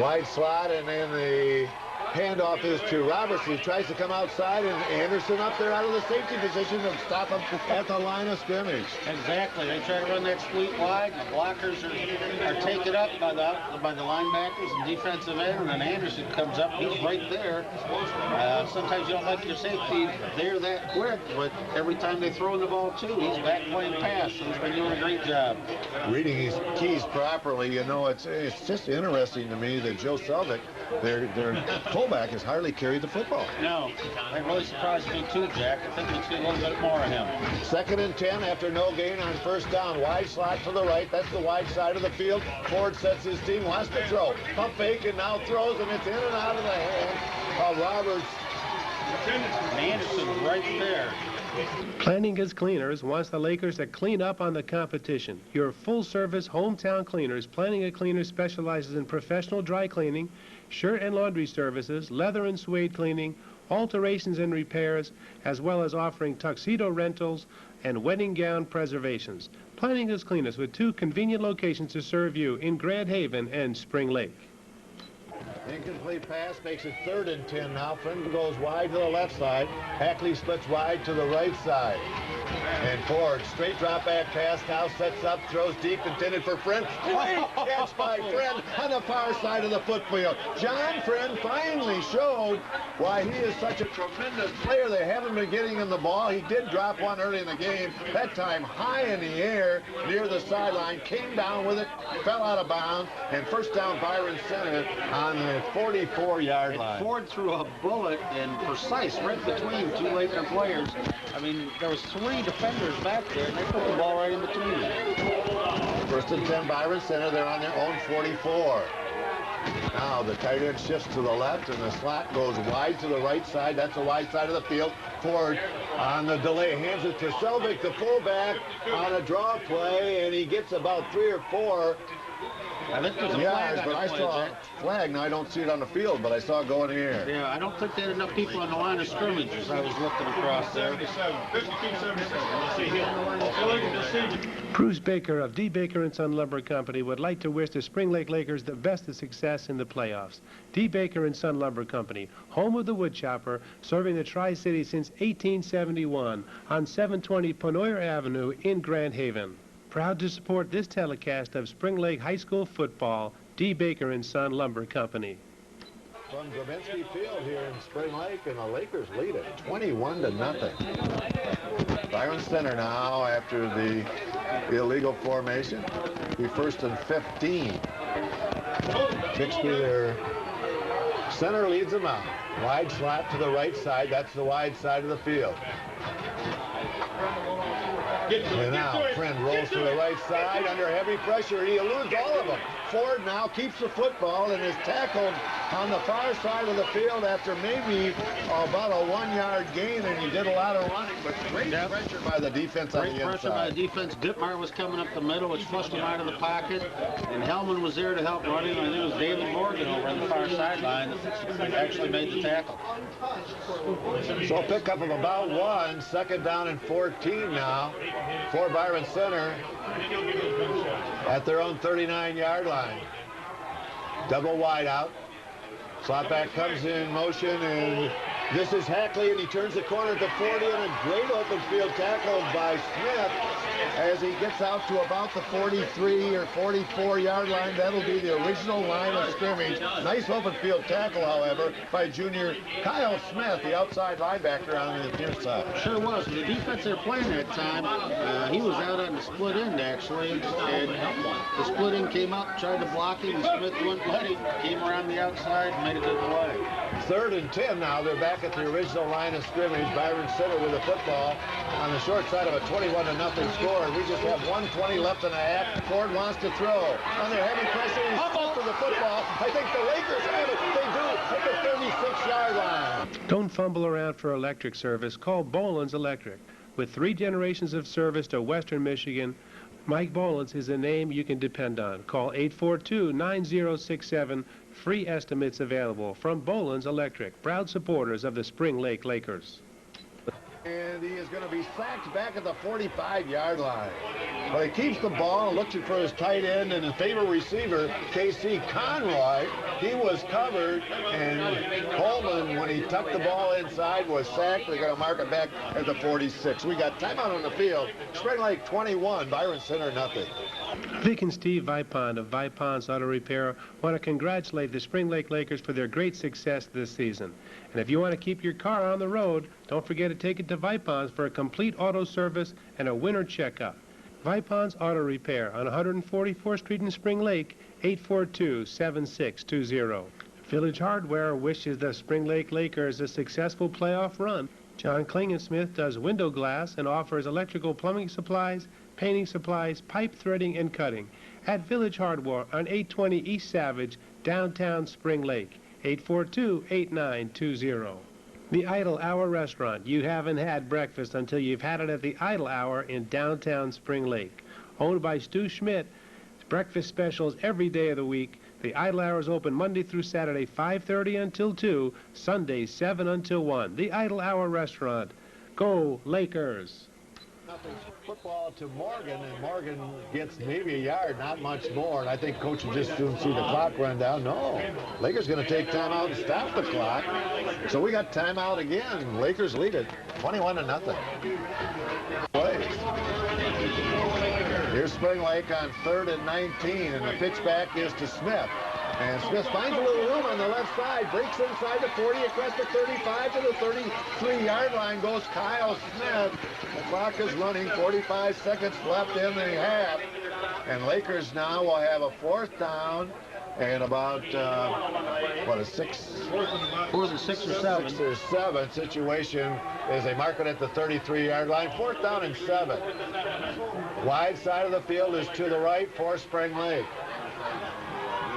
Wide slot, and then the handoff is to Robertson. He tries to come outside, and Anderson up there out of the safety position to stop him at the line of scrimmage. Exactly. They try to run that sweep wide, and the blockers are taken up by the linebackers and defensive end, and then Anderson comes up. He's right there. Sometimes you don't like your safety there that quick, but every time they throw the ball, too, he's back playing pass, so he's been doing a great job. Reading his keys properly, you know, it's just interesting to me that Joe Selvig, their fullback, has hardly carried the football. No, that really surprised me too, Jack. I think we'll see a little bit more of him. 2nd and 10 after no gain on 1st down. Wide slot to the right. That's the wide side of the field. Ford sets his team, wants to throw. Pump fake and now throws, and it's in and out of the hands of Roberts. And Anderson right there. Plantinga's Cleaners wants the Lakers to clean up on the competition. Your full-service hometown cleaners, Plantinga Cleaners specializes in professional dry cleaning, shirt and laundry services, leather and suede cleaning, alterations and repairs, as well as offering tuxedo rentals and wedding gown preservations. Plantinga's Cleaners with 2 convenient locations to serve you in Grand Haven and Spring Lake. Incomplete pass makes it 3rd and 10 now. Friend goes wide to the left side. Hackley splits wide to the right side. And Ford, straight drop back pass now, sets up, throws deep, intended for Friend. Great catch by Friend on the far side of the footfield. John Friend finally showed why he is such a tremendous player. They haven't been getting him the ball. He did drop one early in the game, that time high in the air near the sideline, came down with it, fell out of bounds, and 1st down Byron Center on the 44-yard line. Ford threw a bullet and precise right between 2 Laker players. I mean, there was 3 defenders back there, and they put the ball right in between them. 1st and 10 Byron Center. They're on their own 44. Now the tight end shifts to the left, and the slot goes wide to the right side. That's the wide side of the field. Ford on the delay hands it to Selvig, the fullback, on a draw play, and he gets about 3 or 4. I think there's a flag on but I saw a flag. Now I don't see it on the field, but I saw it go in the air. Yeah, I don't think they had enough people on the line of scrimmage as I was looking across there. Bruce Baker of D. Baker & Son Lumber Company would like to wish the Spring Lake Lakers the best of success in the playoffs. D. Baker & Son Lumber Company, home of the woodchopper, serving the Tri-Cities since 1871 on 720 Penoyer Avenue in Grand Haven. Proud to support this telecast of Spring Lake High School football, D. Baker & Son Lumber Company. From Grabinski Field here in Spring Lake, and the Lakers lead it 21-0. Byron Center now after the illegal formation. Be 1st and 15. Bixby, their center, leads them out. Wide slot to the right side. That's the wide side of the field. And now Friend rolls to the right side under heavy pressure. He eludes all of them. Ford now keeps the football and is tackled on the far side of the field after maybe about a 1-yard gain, and he did a lot of running, but great pressure by the defense on the inside. Great pressure by the defense. Ditmar was coming up the middle, which flushed him out of the pocket, and Hellman was there to help running. I think it was David Morgan over on the far sideline that actually made the tackle. So a pickup of about 1, second down and 14 now for Byron Center at their own 39-yard line. Double wide out. Slot back comes in motion, and this is Hackley, and he turns the corner at the 40, and a great open field tackle by Smith as he gets out to about the 43 or 44-yard line. That'll be the original line of scrimmage. Nice open field tackle, however, by junior Kyle Smith, the outside linebacker on the near side. Sure was. The defense they're playing that time, he was out on the split end, actually, and the split end came up, tried to block him, and Smith wouldn't let him, came around the outside and made a good play. 3rd and 10 now. They're back at the original line of scrimmage. Byron Center with the football on the short side of a 21-0 score. We just have 1:20 left in the half. Ford wants to throw. Under heavy pressure, he's stuck with the football. I think the Lakers have it. They do at the 36-yard line. Don't fumble around for electric service. Call Boland's Electric. With 3 generations of service to Western Michigan, Mike Boland's is a name you can depend on. Call 842-9067. Free estimates available from Boland's Electric, proud supporters of the Spring Lake Lakers. And he is going to be sacked back at the 45-yard line. But he keeps the ball, looking for his tight end and his favorite receiver, KC Conroy. He was covered, and Pohlman, when he tucked the ball inside, was sacked. They're going to mark it back at the 46. We got timeout on the field. Spring Lake 21, Byron Center nothing. Vic and Steve Vipond of Vipond's Auto Repair want to congratulate the Spring Lake Lakers for their great success this season. And if you want to keep your car on the road, don't forget to take it to Vipond's for a complete auto service and a winter checkup. Vipond's Auto Repair on 144th Street in Spring Lake, 842-7620. Village Hardware wishes the Spring Lake Lakers a successful playoff run. John Klingensmith does window glass and offers electrical plumbing supplies, painting supplies, pipe threading, and cutting at Village Hardware on 820 East Savage, downtown Spring Lake, 842-8920. The Idle Hour Restaurant. You haven't had breakfast until you've had it at the Idle Hour in downtown Spring Lake. Owned by Stu Schmidt, breakfast specials every day of the week. The Idle Hour is open Monday through Saturday, 5:30 until 2, Sunday, 7 until 1. The Idle Hour Restaurant. Go Lakers! Football to Morgan, and Morgan gets maybe a yard, not much more. And I think coach would just soon see the clock run down. No, Lakers going to take timeout and stop the clock. So we got timeout again. Lakers lead it 21-0. Here's Spring Lake on 3rd and 19, and the pitch back is to Smith. And Smith finds a little room on the left side, breaks inside the 40, across the 35 to the 33-yard line goes Kyle Smith. The clock is running, 45 seconds left in the half. And Lakers now will have a 4th down and about, what, a 6 or 7 situation as they mark it at the 33-yard line. 4th down and 7. Wide side of the field is to the right for Spring Lake.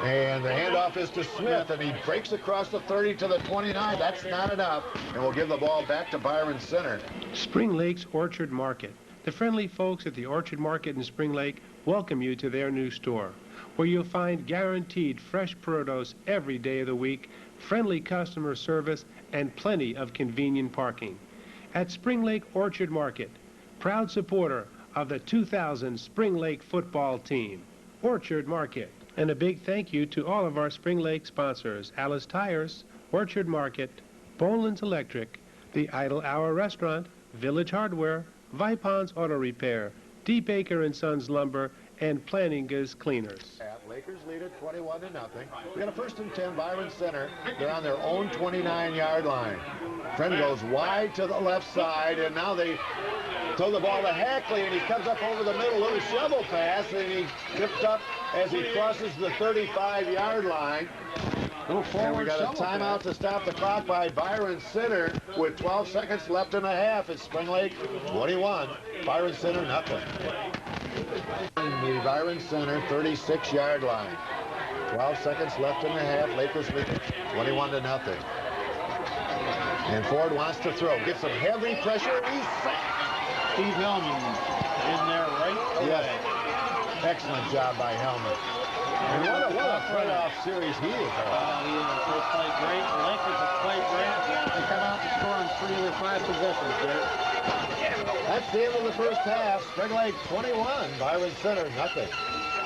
And the handoff is to Smith, and he breaks across the 30 to the 29. That's not enough, and we'll give the ball back to Byron Center. Spring Lake's Orchard Market. The friendly folks at the Orchard Market in Spring Lake welcome you to their new store, where you'll find guaranteed fresh produce every day of the week, friendly customer service, and plenty of convenient parking. At Spring Lake Orchard Market, proud supporter of the 2000 Spring Lake football team. Orchard Market. And a big thank you to all of our Spring Lake sponsors: Alice Tires, Orchard Market, Boland's Electric, the Idle Hour Restaurant, Village Hardware, Vipond's Auto Repair, Deep Acre & Sons Lumber, and Planninga's Cleaners. Lakers lead it 21-0. We got a 1st and 10, Byron Center. They're on their own 29-yard line. Friend goes wide to the left side, and now they throw the ball to Hackley, and he comes up over the middle, little shovel pass, and he tipped up as he crosses the 35-yard line. And we got a timeout to stop the clock by Byron Center with 12 seconds left in the half. It's Spring Lake 21, Byron Center nothing. The Byron Center 36-yard line. 12 seconds left in the half. Lakers lead 21-0. And Ford wants to throw. Gets some heavy pressure. He's sacked. Steve Hellman in there right away. Yes. Excellent job by Hellman. And what a playoff series he is on. He is. They played great. The Lakers have played great. They come out to score on 3 of their 5 possessions there. That's the end of the first half. Spring Lake 21, Byron Center nothing.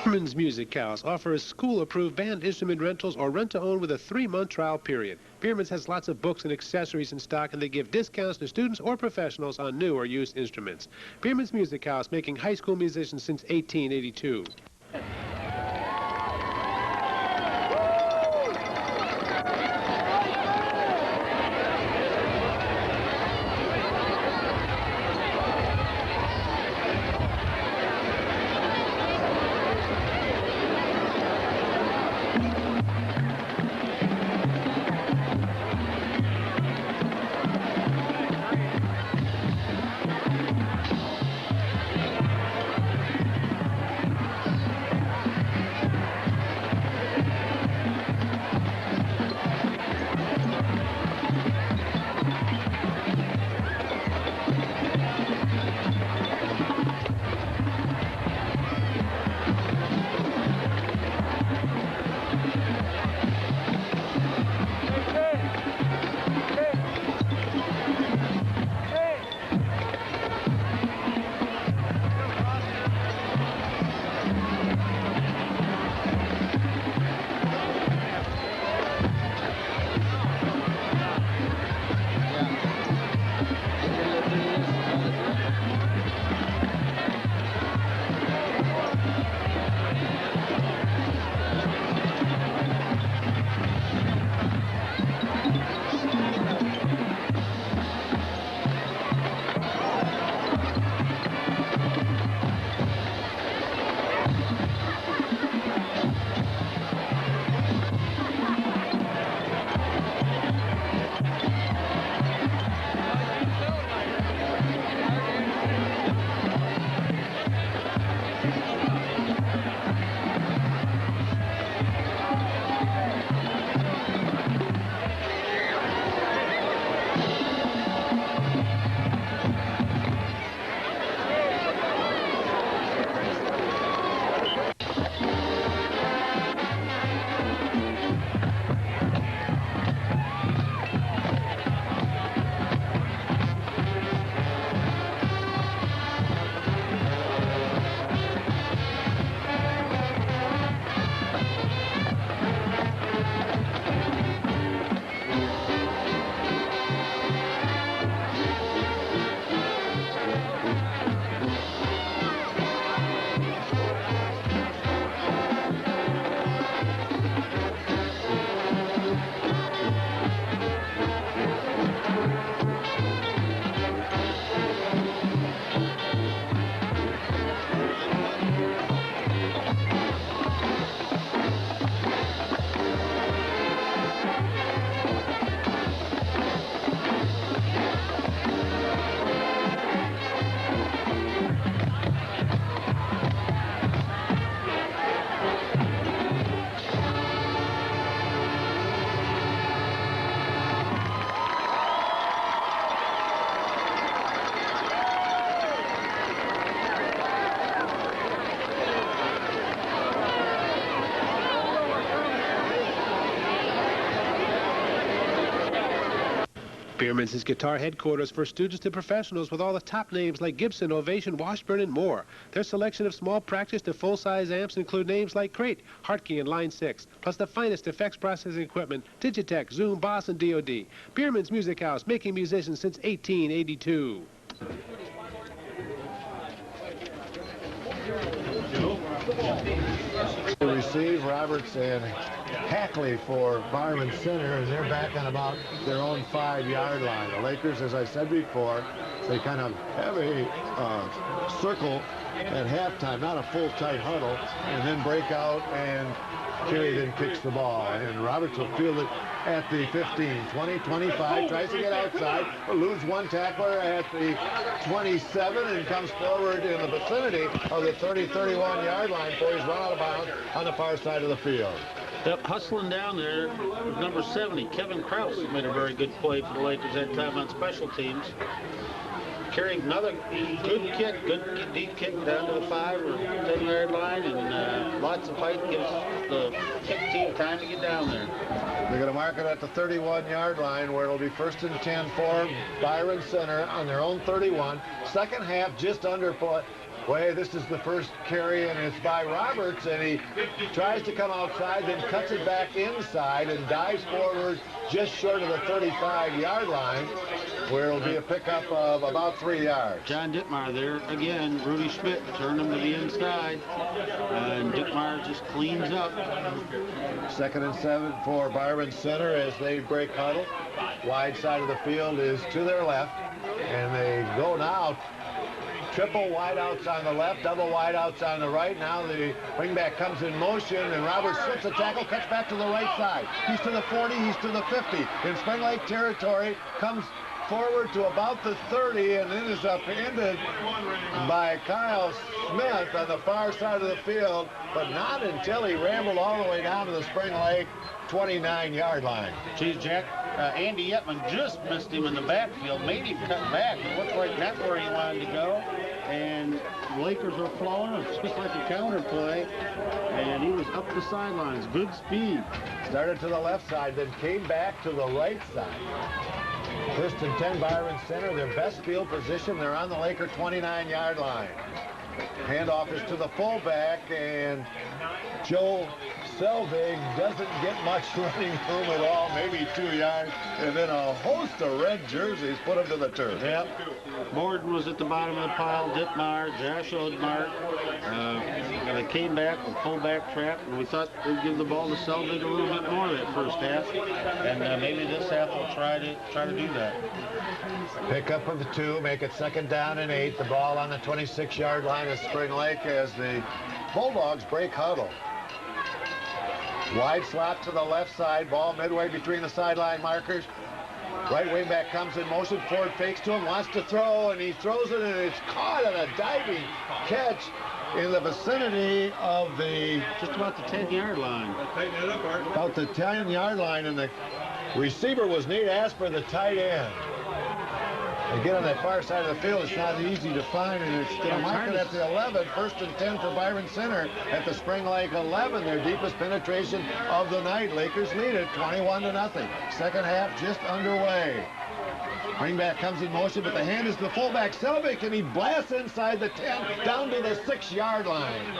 Byron's Music House offers school-approved band instrument rentals or rent-to-own with a 3-month trial period. Byron's has lots of books and accessories in stock, and they give discounts to students or professionals on new or used instruments. Byron's Music House, making high school musicians since 1882. Byron's is guitar headquarters for students to professionals with all the top names like Gibson, Ovation, Washburn, and more. Their selection of small practice to full-size amps include names like Crate, Hartke, and Line 6, plus the finest effects processing equipment, Digitech, Zoom, Boss, and DoD. Byron's Music House, making musicians since 1882. To receive Roberts and Hackley for Byron Center, and they're back on about their own 5-yard line. The Lakers, as I said before, they kind of have a circle at halftime, not a full tight huddle, and then break out, and Carey then kicks the ball. And Roberts will field it at the 15, 20, 25, tries to get outside, will lose one tackler at the 27, and comes forward in the vicinity of the 30-31 yard line before he's run out of bounds on the far side of the field. Yep, hustling down there, number 70, Kevin Kraus, made a very good play for the Lakers that time on special teams. Carey, another good kick, good deep kick down to the 5 or 10-yard line, and lots of height gives the kick team time to get down there. They're going to mark it at the 31-yard line, where it'll be 1st and 10 for Byron Center on their own 31. Second half just underway. This is the first carry, and it's by Roberts, and he tries to come outside, then cuts it back inside and dives forward just short of the 35-yard line, where it'll be a pickup of about 3 yards. John Ditmar there again. Rudi Schmidt turned him to the inside, and Ditmar just cleans up. 2nd and 7 for Byron Center as they break huddle. Wide side of the field is to their left, and they go now. Triple wideouts on the left, double wideouts on the right. Now the wingback comes in motion, and Roberts slips a tackle, cuts back to the right side. He's to the 40, he's to the 50. In Spring Lake territory, comes forward to about the 30, and then is upended by Kyle Smith on the far side of the field, but not until he rambled all the way down to the Spring Lake 29-yard line. Geez, Jack, Andy Yetman just missed him in the backfield, made him cut back. It looked like that's where he wanted to go, and the Lakers are flowing. It's just like a counter play, and he was up the sidelines. Good speed. Started to the left side, then came back to the right side. 1st and 10, Byron Center, their best field position. They're on the Laker 29-yard line. Handoff is to the fullback, and Joe Selvig doesn't get much running room at all, maybe 2 yards, and then a host of red jerseys put him to the turf. Yep. Morden was at the bottom of the pile, Ditmar, Josh Odmark. They came back with fullback trap, and we thought they'd give the ball to Selvig a little bit more that first half, and maybe this half will try to do that. Pickup of the 2, make it 2nd down and 8. The ball on the 26-yard line of Spring Lake as the Bulldogs break huddle. Wide slot to the left side, ball midway between the sideline markers. Right wingback comes in motion, Ford fakes to him, wants to throw, and he throws it, and it's caught on a diving catch in the vicinity of the... just about the 10-yard line. About the 10-yard line, and the receiver was Nate Asper, the tight end. Again, on that far side of the field, it's not easy to find, and it's marked at the 11, 1st and 10 for Byron Center at the Spring Lake 11, their deepest penetration of the night. Lakers lead it 21-0. Second half just underway. Wingback comes in motion, but the hand is the fullback, Selvig, and he blasts inside the 10, down to the 6-yard line.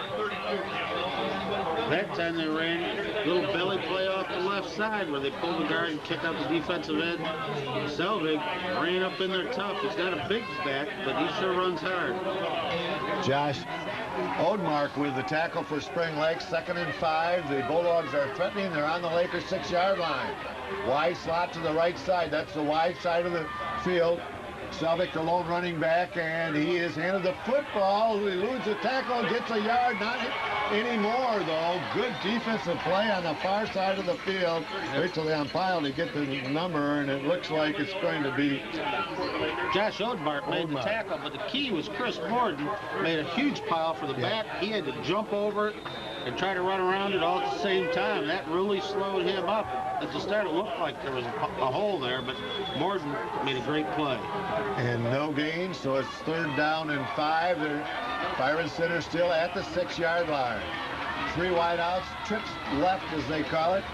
That time they ran a little belly play off the left side where they pulled the guard and kicked out the defensive end. Selvig ran up in there tough. He's got a big back, but he sure runs hard. Josh Odmark with the tackle for Spring Lake, 2nd and 5. The Bulldogs are threatening. They're on the Lakers 6-yard line. Wide slot to the right side. That's the wide side of the field. Selvig, the lone running back, and he is handed the football. He eludes a tackle, gets a yard. Not anymore, though. Good defensive play on the far side of the field. Wait till they unpile to get the number, and it looks like it's going to be... Josh Odmark made the tackle, but the key was Chris Morden made a huge pile for the back. He had to jump over it and try to run around it all at the same time. That really slowed him up. At the start, it looked like there was a hole there, but Morden made a great play. And no gain, so it's 3rd down and 5. Byron Center still at the 6-yard line. 3 wideouts, trips left as they call it.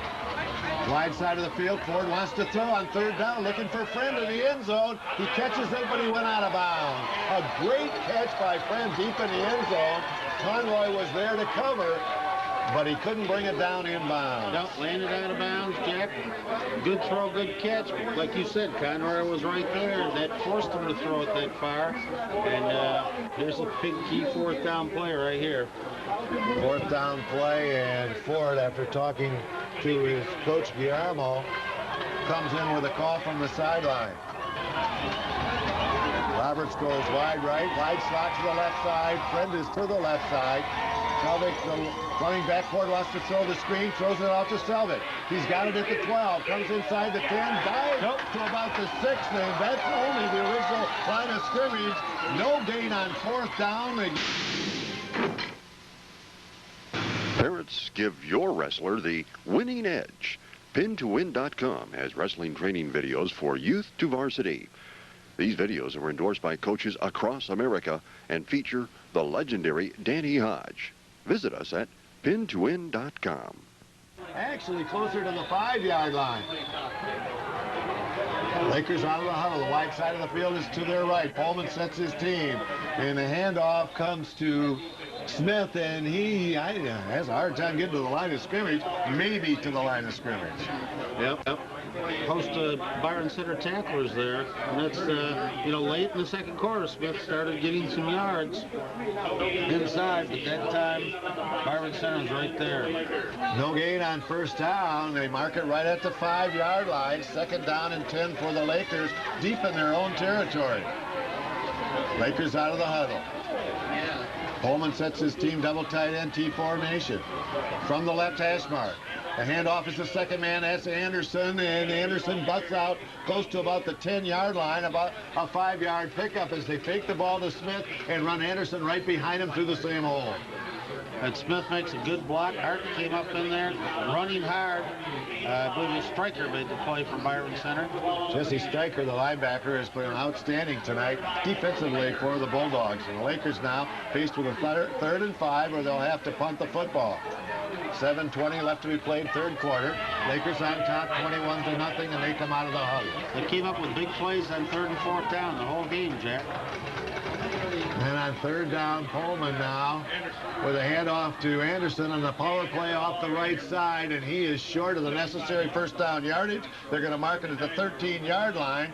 Wide side of the field, Ford wants to throw on 3rd down, looking for Friend in the end zone. He catches it, but he went out of bounds. A great catch by Friend deep in the end zone. Conroy was there to cover, but he couldn't bring it down inbounds. No, landed out of bounds, Jack. Good throw, good catch. Like you said, Conroy was right there. That forced him to throw it that far. And there's a big key 4th down play right here. 4th down play, and Ford, after talking to his coach Guillermo, comes in with a call from the sideline. Roberts goes wide right, wide slot to the left side. Friend is to the left side. Selvig, the running back, Ford wants to throw the screen, throws it off to Selvig. He's got it at the 12, comes inside the 10, dives to about the 6, and that's only the original line of scrimmage. No gain on 4th down. Parents, give your wrestler the winning edge. PinToWin.com has wrestling training videos for youth to varsity. These videos are endorsed by coaches across America and feature the legendary Danny Hodge. Visit us at PinToWin.com. Actually closer to the 5-yard line. Lakers out of the huddle. The wide side of the field is to their right. Pohlman sets his team. And the handoff comes to Smith, and he has a hard time getting to the line of scrimmage, maybe to the line of scrimmage. Yep. Post Byron center tacklers there. And that's, late in the second quarter, Smith started getting some yards inside, but that time, Byron center was right there. No gain on first down. They mark it right at the 5-yard line. 2nd down and 10 for the Lakers, deep in their own territory. Lakers out of the huddle. Pohlman sets his team double tight end T formation. From the left hash mark. The handoff is the second man. That's Anderson, and Anderson butts out close to about the 10-yard line, about a 5-yard pickup as they fake the ball to Smith and run Anderson right behind him through the same hole. And Smith makes a good block. Hart came up in there, running hard. I believe Stryker made the play for Byron Center. Jesse Stryker, the linebacker, has been outstanding tonight defensively for the Bulldogs. And the Lakers now faced with a 3rd and 5, or they'll have to punt the football. 7:20 left to be played, third quarter. Lakers on top, 21-0, and they come out of the huddle. They came up with big plays on 3rd and 4th down the whole game, Jack. And on 3rd down, Pohlman now with a handoff to Anderson on the power play off the right side, and he is short of the necessary first down yardage. They're going to mark it at the 13-yard line.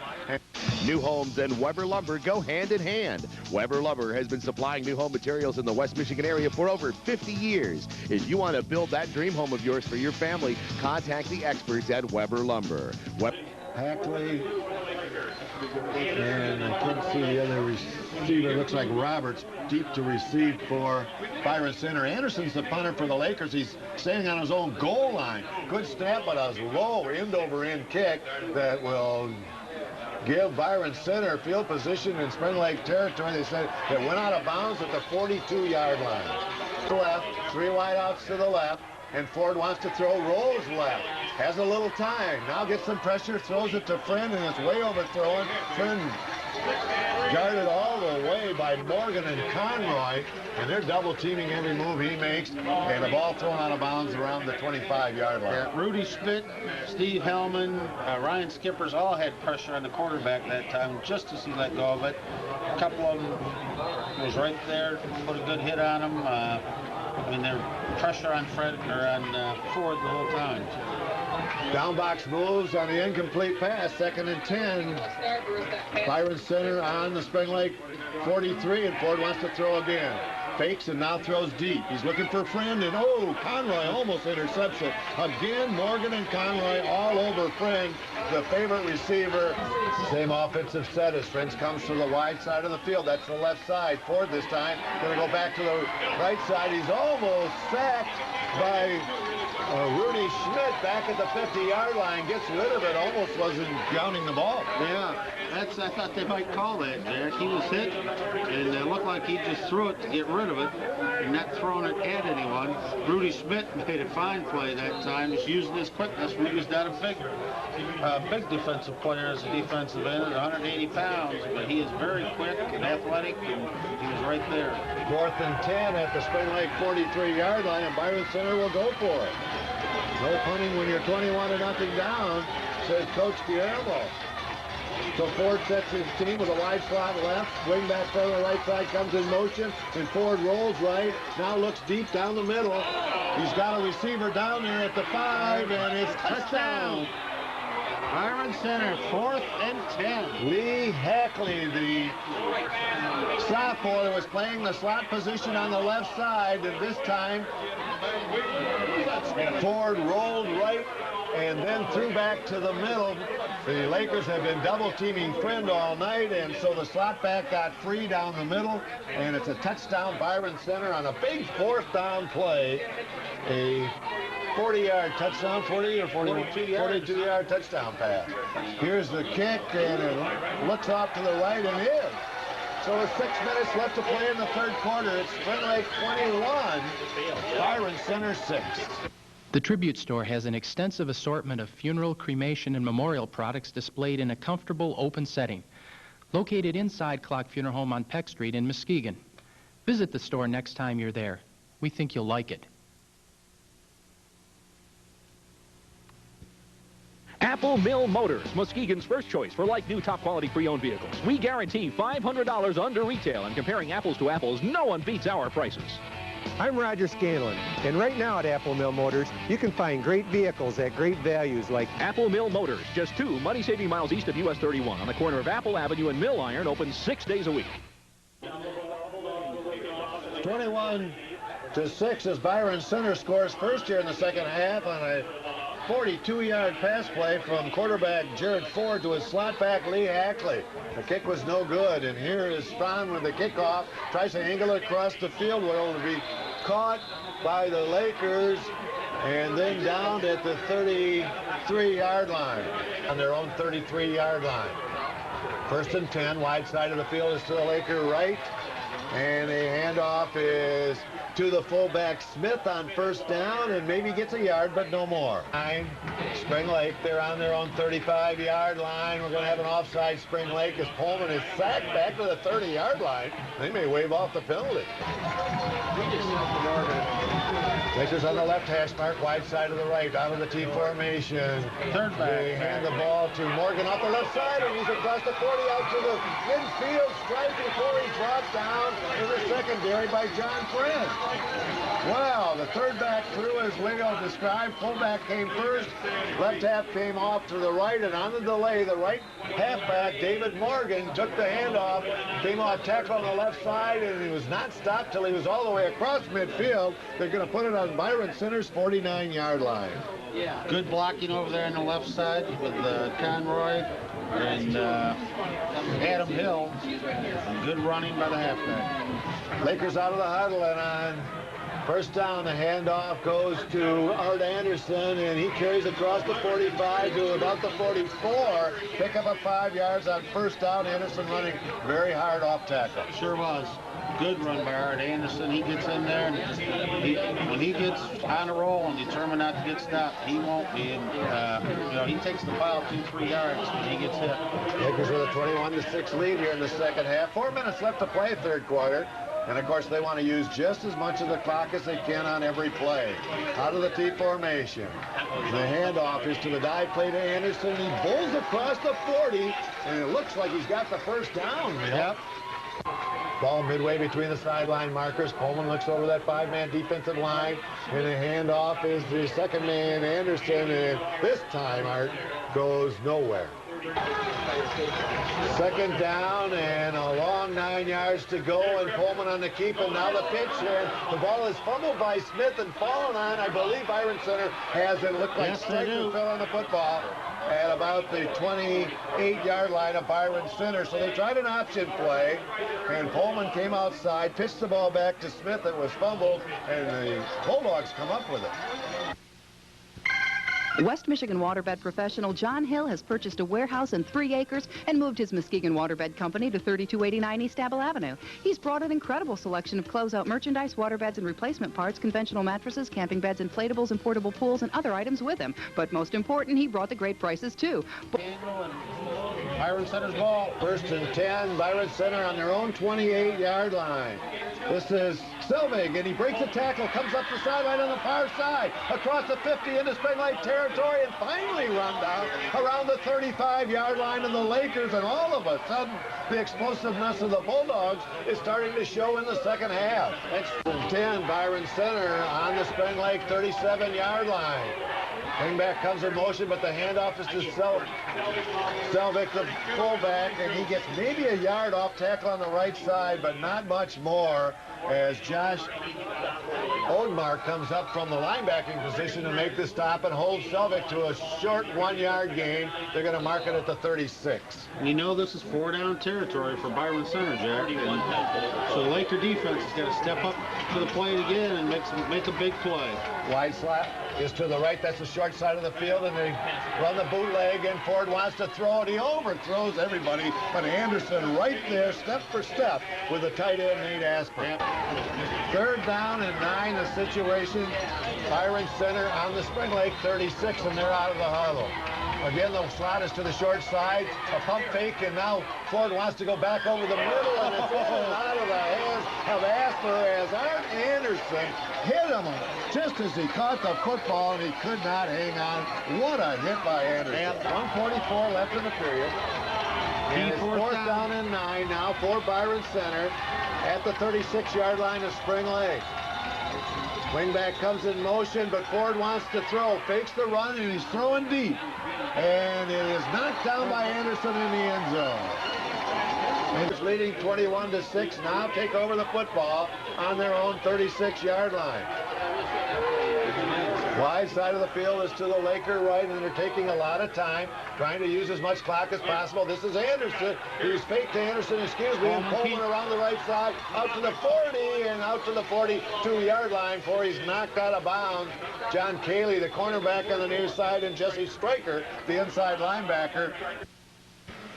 New homes and Weber Lumber go hand in hand. Weber Lumber has been supplying new home materials in the West Michigan area for over 50 years. If you want to build that dream home of yours for your family, contact the experts at Weber Lumber. Hackley, and I can't see the other receiver. Looks like Roberts deep to receive for Byron Center. Anderson's the punter for the Lakers. He's standing on his own goal line. Good snap, but a low end-over-end kick that will give Byron Center field position in Spring Lake territory. They said it went out of bounds at the 42-yard line. Left, 3 wideouts to the left, and Ford wants to throw, rolls left. Has a little time. Now gets some pressure, throws it to Friend, and it's way overthrown. Friend guarded all the way by Morgan and Conroy, and they're double teaming every move he makes, and the ball thrown out of bounds around the 25-yard line. Yeah, Rudi Schmidt, Steve Hellman, Ryan Schippers all had pressure on the quarterback that time, just as he let go of it. A couple of them was right there, put a good hit on him. They're pressure on Ford the whole time. Down box moves on the incomplete pass, 2nd and 10. Byron Center on the Spring Lake 43, and Ford wants to throw again. Fakes and now throws deep. He's looking for Friend, and Conroy almost intercepts it. Again, Morgan and Conroy all over Friend, the favorite receiver. Same offensive set as Friend comes to the wide side of the field. That's the left side. Ford this time going to go back to the right side. He's almost sacked by Rudi Schmidt back at the 50-yard line. Gets rid of it. Almost wasn't grounding the ball. Yeah, I thought they might call that, Jack. He was hit, and it looked like he just threw it to get rid of it, and not throwing it at anyone. Rudi Schmidt made a fine play that time. He's using his quickness. Rudi's not a big defensive player as a defensive end, 180 pounds, but he is very quick and athletic, and he was right there. 4th and 10 at the Spring Lake 43-yard line, and Byron Center will go for it. No punting when you're 21-0 down, says Coach Guillermo. So Ford sets his team with a wide slot left. Wing back from the right side comes in motion, and Ford rolls right. Now looks deep down the middle. He's got a receiver down there at the 5, and it's touchdown. Byron Center, 4th and 10. Lee Hackley, the sophomore, was playing the slot position on the left side, and this time Ford rolled right and then threw back to the middle. The Lakers have been double teaming Friend all night, and so the slot back got free down the middle, and it's a touchdown Byron Center on a big 4th down play. A 40-yard touchdown, 40 or 42-yard touchdown pass. Here's the kick, and it looks off to the right and is. So with 6 minutes left to play in the third quarter, it's Spring Lake 21, Byron Center 6. The Tribute Store has an extensive assortment of funeral, cremation, and memorial products displayed in a comfortable, open setting. Located inside Clark Funeral Home on Peck Street in Muskegon. Visit the store next time you're there. We think you'll like it. Apple Mill Motors, Muskegon's first choice for like-new top-quality pre-owned vehicles. We guarantee $500 under retail, and comparing apples to apples, no one beats our prices. I'm Roger Scanlon, and right now at Apple Mill Motors, you can find great vehicles at great values like Apple Mill Motors, just 2 money-saving miles east of US 31 on the corner of Apple Avenue and Mill Iron, open 6 days a week. 21-6 as Byron Center scores first here in the second half on a 42-yard pass play from quarterback Jared Ford to his slot back Lee Hackley. The kick was no good, and here is Spahn with the kickoff. Tries to angle it across the field. Will be caught by the Lakers and then down at the 33-yard line, on their own 33-yard line. First and 10, wide side of the field is to the Laker right, and a handoff is to the fullback Smith on first down, and maybe gets a yard, but no more. Spring Lake, they're on their own 35-yard line. We're going to have an offside Spring Lake as Pohlman is sacked back to the 30-yard line. They may wave off the penalty. Lakers on the left hash mark, wide side of the right, out of the T formation. Third back. They hand the ball to Morgan off the left side, and he's across the 40 out to the midfield stripe before he's brought down in the secondary by John Friend. Wow, the third back threw as Leo described. Fullback came first, left half came off to the right, and on the delay, the right halfback, David Morgan, took the handoff, came off tackle on the left side, and he was not stopped till he was all the way across midfield. They're going to put it on Byron Center's 49-yard line. Good blocking over there on the left side with Conroy and Adam Hill. Good running by the halfback. Lakers out of the huddle, and on first down, the handoff goes to Art Anderson, and he carries across the 45 to about the 44. Pick up 5 yards on first down. Anderson running very hard off tackle. Sure was. Good run by Art Anderson. He gets in there, and when he gets on a roll and determined not to get stopped, he won't be. And, he takes the pile 2-3 yards when he gets hit. Lakers with a 21-6 lead here in the second half. 4 minutes left to play third quarter. And, of course, they want to use just as much of the clock as they can on every play. Out of the T formation. The handoff is to the dive play to Anderson. He bowls across the 40, and it looks like he's got the first down. Yep. Ball midway between the sideline markers. Pohlman looks over that 5-man defensive line, and the handoff is the second man, Anderson, and this time Art goes nowhere. Second down and a long 9 yards to go, and Pohlman on the keep, and now the pitch, and the ball is fumbled by Smith and fallen on. I believe Byron Center has it. Looked like Stryker fell on the football at about the 28-yard line of Byron Center. So they tried an option play, and Pohlman came outside, pitched the ball back to Smith. It was fumbled, and the Bulldogs come up with it. West Michigan waterbed professional John Hill has purchased a warehouse and 3 acres and moved his Muskegon waterbed company to 3289 East Apple Avenue. He's brought an incredible selection of closeout merchandise, waterbeds and replacement parts, conventional mattresses, camping beds, inflatables, and portable pools, and other items with him. But most important, he brought the great prices, too. Byron Center's ball. First and 10, Byron Center on their own 28-yard line. This is Selvig, and he breaks a tackle, comes up the sideline on the far side, across the 50 into Spring Lake territory, and finally run down around the 35-yard line of the Lakers, and all of a sudden, the explosiveness of the Bulldogs is starting to show in the second half. Next and 10, Byron Center on the Spring Lake 37-yard line. Wingback comes in motion, but the handoff is to Selvig, the fullback, and he gets maybe a yard off tackle on the right side, but not much more, as Josh Odmark comes up from the linebacking position to make the stop and hold Selvig to a short 1-yard gain. They're going to mark it at the 36. We know this is 4-down territory for Byron Center, Jack. So the Laker defense has got to step up to the plate again and make a big play. Wide slap is to the right. That's a short short side of the field, and they run the bootleg, and Ford wants to throw it. He overthrows everybody, but Anderson right there, step for step, with the tight end, Nate Asper. 3rd down and 9, the situation. Byron Center on the Spring Lake 36, and they're out of the huddle. Again, the slot is to the short side, a pump fake, and now Ford wants to go back over the middle, and it's in and out of the hands of Asper as Art Anderson hit him just as he caught the football, and he could not hang on. What a hit by Anderson. 1:44 left in the period. And it's 4th down and 9 now for Byron Center at the 36-yard line of Spring Lake. Wingback comes in motion, but Ford wants to throw. Fakes the run, and he's throwing deep. And it is knocked down by Anderson in the end zone. And it's leading 21-6. Now take over the football on their own 36-yard line. Wide side of the field is to the Laker right, and they're taking a lot of time, trying to use as much clock as possible. This is Anderson. He's fake to Anderson, and Pohlman around the right side, out to the 40, and out to the 42-yard line before he's knocked out of bounds. John Cayley, the cornerback on the near side, and Jesse Stryker, the inside linebacker.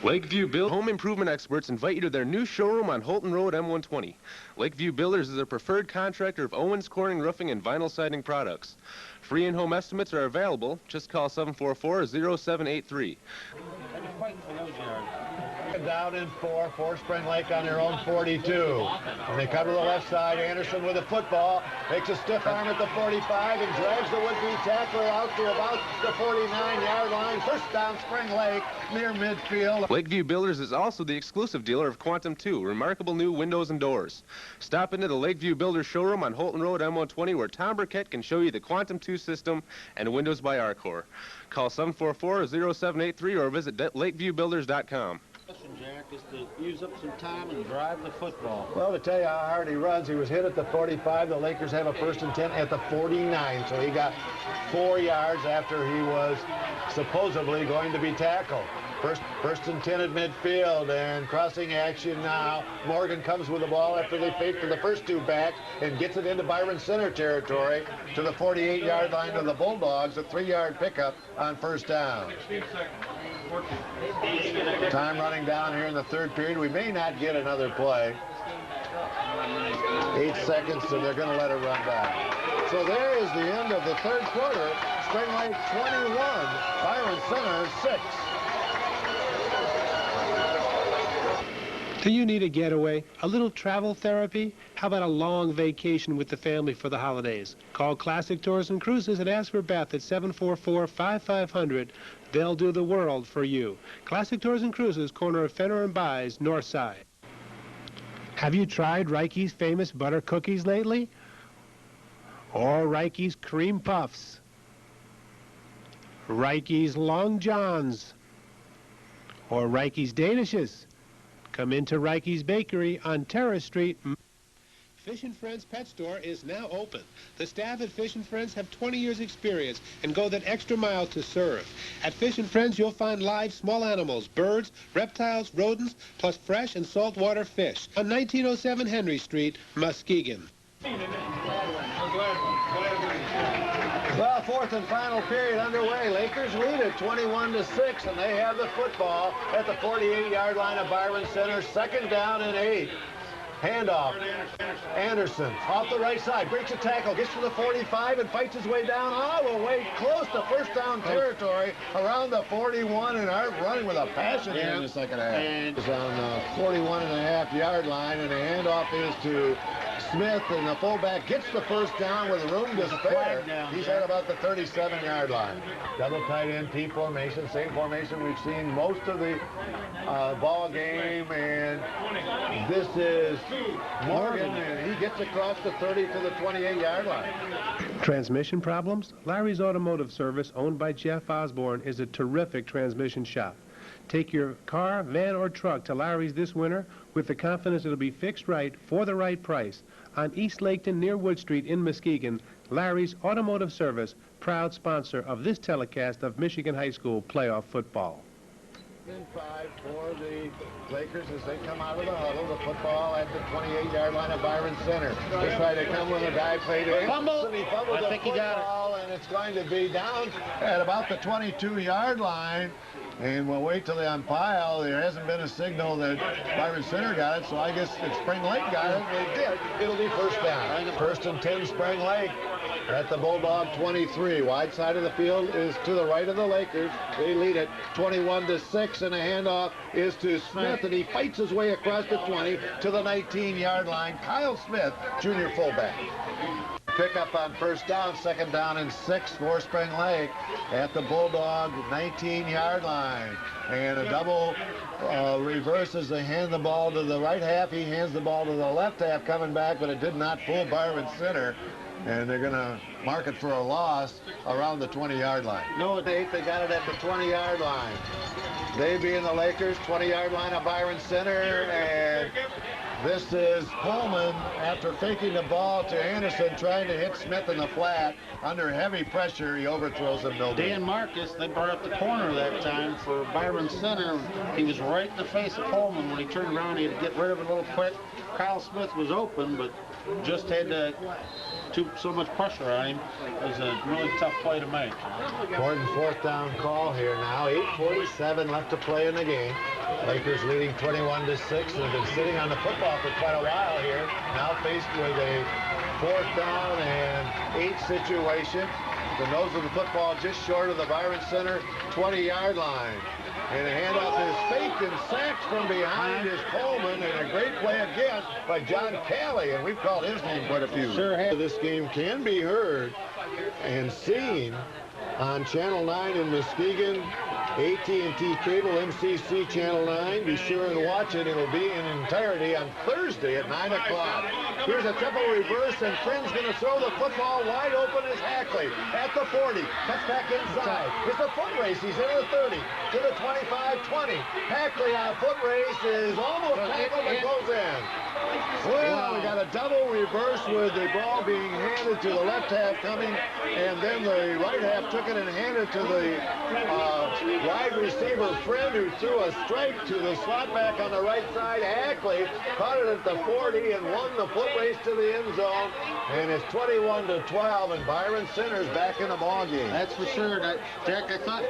Lakeview Build Home Improvement Experts invite you to their new showroom on Holton Road, M120. Lakeview Builders is a preferred contractor of Owens Corning Roofing and Vinyl Siding products. Free in-home estimates are available. Just call 744-0783. Down in 4 for Spring Lake on their own 42. And they cover the left side. Anderson with the football. Makes a stiff arm at the 45 and drags the would-be tackler out to about the 49-yard line. 1st down Spring Lake near midfield. Lakeview Builders is also the exclusive dealer of Quantum 2, remarkable new windows and doors. Stop into the Lakeview Builders showroom on Holton Road, M120, where Tom Burkett can show you the Quantum 2 system and windows by Arcor. Call 744-0783 or visit lakeviewbuilders.com. Jack, is to use up some time and drive the football. Well, to tell you how hard he runs, he was hit at the 45. The Lakers have a 1st and 10 at the 49, so he got 4 yards after he was supposedly going to be tackled. First and 10 at midfield, and crossing action now. Morgan comes with the ball after they fake to the first 2 backs and gets it into Byron Center territory to the 48-yard line of the Bulldogs, a 3-yard pickup on 1st down. Time running down here in the 3rd period. We may not get another play. 8 seconds, and they're going to let it run down. So there is the end of the 3rd quarter. Spring Lake 21, Byron Center 6. Do you need a getaway? A little travel therapy? How about a long vacation with the family for the holidays? Call Classic Tours and Cruises and ask for Beth at 744-5500. They'll do the world for you. Classic Tours and Cruises, corner of Fenner and Byes, north side. Have you tried Rikey's famous butter cookies lately? Or Rikey's cream puffs? Rikey's Long Johns? Or Rikey's Danishes? Come into Rikey's Bakery on Terrace Street. Fish and Friends Pet Store is now open. The staff at Fish and Friends have 20 years experience and go that extra mile to serve. At Fish and Friends, you'll find live small animals, birds, reptiles, rodents, plus fresh and saltwater fish on 1907 Henry Street, Muskegon. Well, 4th and final period underway. Lakers lead it 21-6, and they have the football at the 48-yard line of Byron Center. 2nd down and 8. Handoff. Anderson off the right side, breaks a tackle, gets to the 45 and fights his way down all the way close to 1st down territory around the 41, and Art running with a passion here in the 2nd half. It's on the 41.5-yard line, and the handoff is to Smith, and the fullback gets the 1st down with room to spare. He's at about the 37-yard line. Double tight end T formation, same formation we've seen most of the ball game, and this is Morgan, and he gets across the 30 to the 28-yard line. Transmission problems? Larry's Automotive Service, owned by Jeff Osborne, is a terrific transmission shop. Take your car, van, or truck to Larry's this winter with the confidence it'll be fixed right for the right price. On East Laketon near Wood Street in Muskegon, Larry's Automotive Service, proud sponsor of this telecast of Michigan High School playoff football. 5 for the Lakers as they come out of the huddle. The football at the 28-yard line of Byron Center. This way they come with a dive play to him. Fumble. He fumbled I think he got it. and it's going to be down at about the 22-yard line. And we'll wait till they umpire. There hasn't been a signal that Byron Center got it, so I guess if Spring Lake got it, they did. It'll be first down. First and 10, Spring Lake at the Bulldog 23. Wide side of the field is to the right of the Lakers. They lead it 21-6, and the handoff is to Smith, and he fights his way across the 20 to the 19-yard line. Kyle Smith, junior fullback. Pickup on first down, second down and 6 for Spring Lake at the Bulldog 19-yard line. And a double reverse as they hand the ball to the right half. He hands the ball to the left half coming back, but it did not fool Byron Center. And they're going to mark it for a loss around the 20-yard line. No, they got it at the 20-yard line. They being the Lakers, 20-yard line of Byron Center, and this is Pohlman after faking the ball to Anderson, trying to hit Smith in the flat. Under heavy pressure, he overthrows him. Dan Marcus, they brought up the corner that time for Byron Center. He was right in the face of Pohlman. When he turned around, he had to get rid of it a little quick. Kyle Smith was open, but just had so much pressure on him. It was a really tough play to make. Important fourth down call here now. 8:47 left to play in the game. Lakers leading 21-6 and have been sitting on the football for quite a while here. Now faced with a fourth down and 8 situation. The nose of the football just short of the Byron Center 20-yard line. And the handoff is faked and sacked from behind is Pohlman, and a great play again by John Kelly, and we've called his name quite a few. This game can be heard and seen on Channel 9 in Muskegon, AT&T Cable, MCC Channel 9. Be sure and watch it. It'll be in entirety on Thursday at 9 o'clock. Here's a triple reverse, and Friend's going to throw the football wide open as Hackley at the 40. Cuts back inside. It's a foot race. He's in the 30 to the 25-20. Hackley on a foot race is almost tackled but goes in. Well, we got a double reverse with the ball being handed to the left half coming, and then the right half took it and handed to the wide receiver Friend, who threw a strike to the slot back on the right side. Hackley caught it at the 40 and won the foot race to the end zone, and it's 21-12, and Byron Center's back in the ball game. That's for sure. Jack, I thought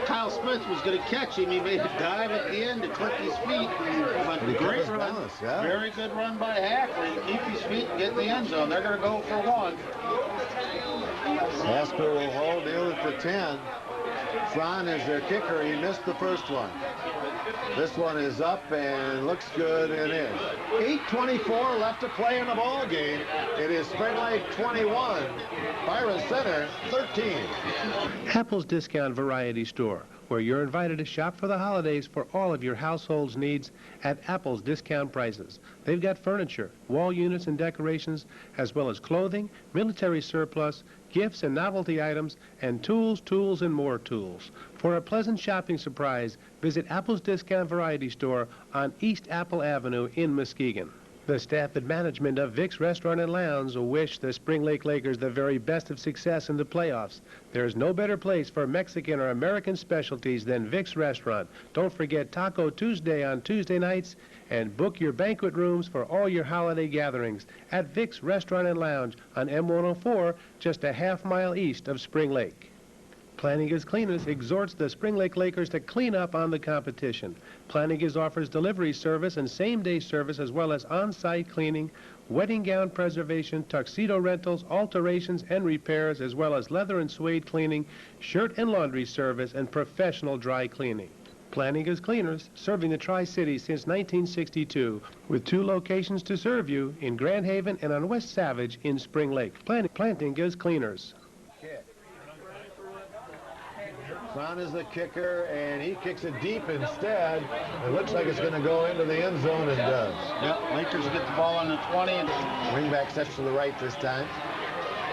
Kyle Smith was going to catch him. He made a dive at the end to clip his feet. But great run. Balance, yeah. Very good run by Hackley to keep his feet and get in the end zone. They're going to go for one. Asper will hold deal at the 10. Fran is their kicker. He missed the first one. This one is up and looks good and in. 8:24 left to play in the ball game. It is Spring Lake 21, Byron Center 13. Apple's Discount Variety Store, where you're invited to shop for the holidays for all of your household's needs at Apple's discount prices. They've got furniture, wall units and decorations, as well as clothing, military surplus, gifts and novelty items, and tools, and more tools. For a pleasant shopping surprise, visit Apple's Discount Variety Store on East Apple Avenue in Muskegon. The staff and management of Vic's Restaurant and Lounge wish the Spring Lake Lakers the very best of success in the playoffs. There's no better place for Mexican or American specialties than Vic's Restaurant. Don't forget Taco Tuesday on Tuesday nights, and book your banquet rooms for all your holiday gatherings at Vic's Restaurant and Lounge on M104, just a half-mile east of Spring Lake. Plantinga's Cleaners exhorts the Spring Lake Lakers to clean up on the competition. Plantinga's offers delivery service and same-day service, as well as on-site cleaning, wedding gown preservation, tuxedo rentals, alterations and repairs, as well as leather and suede cleaning, shirt and laundry service, and professional dry cleaning. Plantinga's Cleaners, serving the Tri-Cities since 1962, with 2 locations to serve you in Grand Haven and on West Savage in Spring Lake. Plantinga's Cleaners. Fran is the kicker, and he kicks it deep instead. It looks like it's going to go into the end zone, and does. Yep, Lakers get the ball on the 20. And wingback steps to the right this time.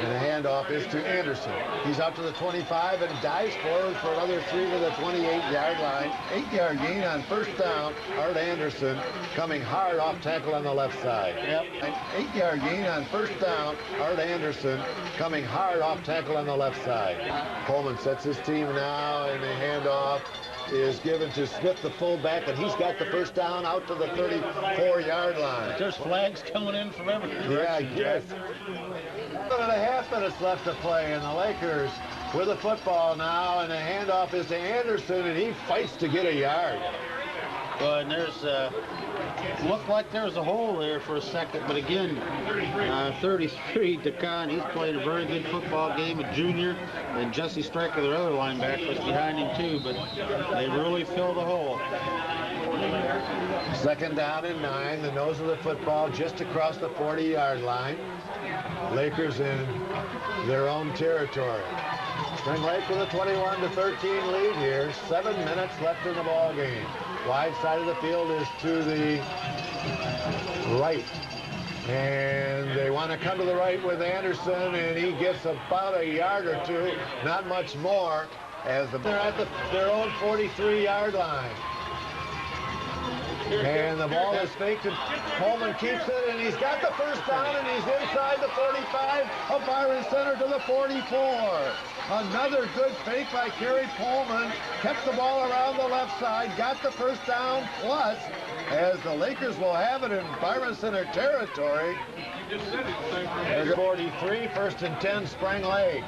And the handoff is to Anderson. He's out to the 25 and dives forward for another 3 to the 28-yard line. 8-yard gain on first down. Art Anderson coming hard off tackle on the left side. Yep. An 8-yard gain on first down. Art Anderson coming hard off tackle on the left side. Pohlman sets his team now, and the handoff is given to Smith, the fullback, and he's got the first down out to the 34-yard line. There's flags coming in from every direction. Yeah, I guess. 1.5 minutes left to play, and the Lakers with the football now, and the handoff is to Anderson, and he fights to get a yard. Well, and there's looked like there was a hole there for a second, but again, 33, DeCon, he's played a very good football game, a junior, and Jesse Stryker, their other linebacker, was behind him too, but they really filled the hole. Second down and 9, the nose of the football just across the 40-yard line. Lakers in their own territory. Spring Lake with a 21-13 lead here. 7 minutes left in the ball game. Wide side of the field is to the right. And they want to come to the right with Anderson, and he gets about a yard or two, not much more, as they're at their own 43-yard line. And the ball is faked, and Pohlman keeps it, and he's got the first down, and he's inside the 45 of Byron Center to the 44. Another good fake by Carey Pohlman. Kept the ball around the left side, got the first down, plus, as the Lakers will have it in Byron Center territory, there's 43, first and 10, Spring Lake.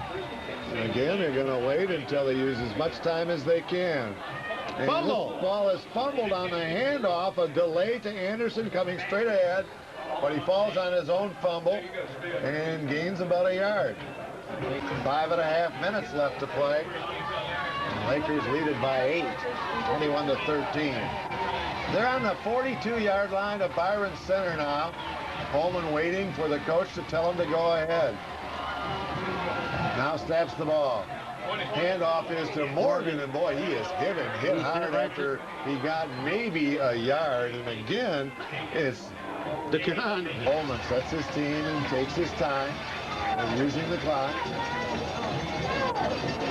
And again, they're going to wait until they use as much time as they can. And Fumble! This ball is fumbled on the handoff, a delay to Anderson coming straight ahead, but he falls on his own fumble and gains about a yard. 5.5 minutes left to play. And Lakers lead it by 8, 21-13. They're on the 42-yard line of Byron Center now. Pohlman waiting for the coach to tell him to go ahead. Now snaps the ball. Handoff is to Morgan, and boy, he is hit hard after he got maybe a yard. And again, it's DeCon. Pohlman sets his team and takes his time, and using the clock.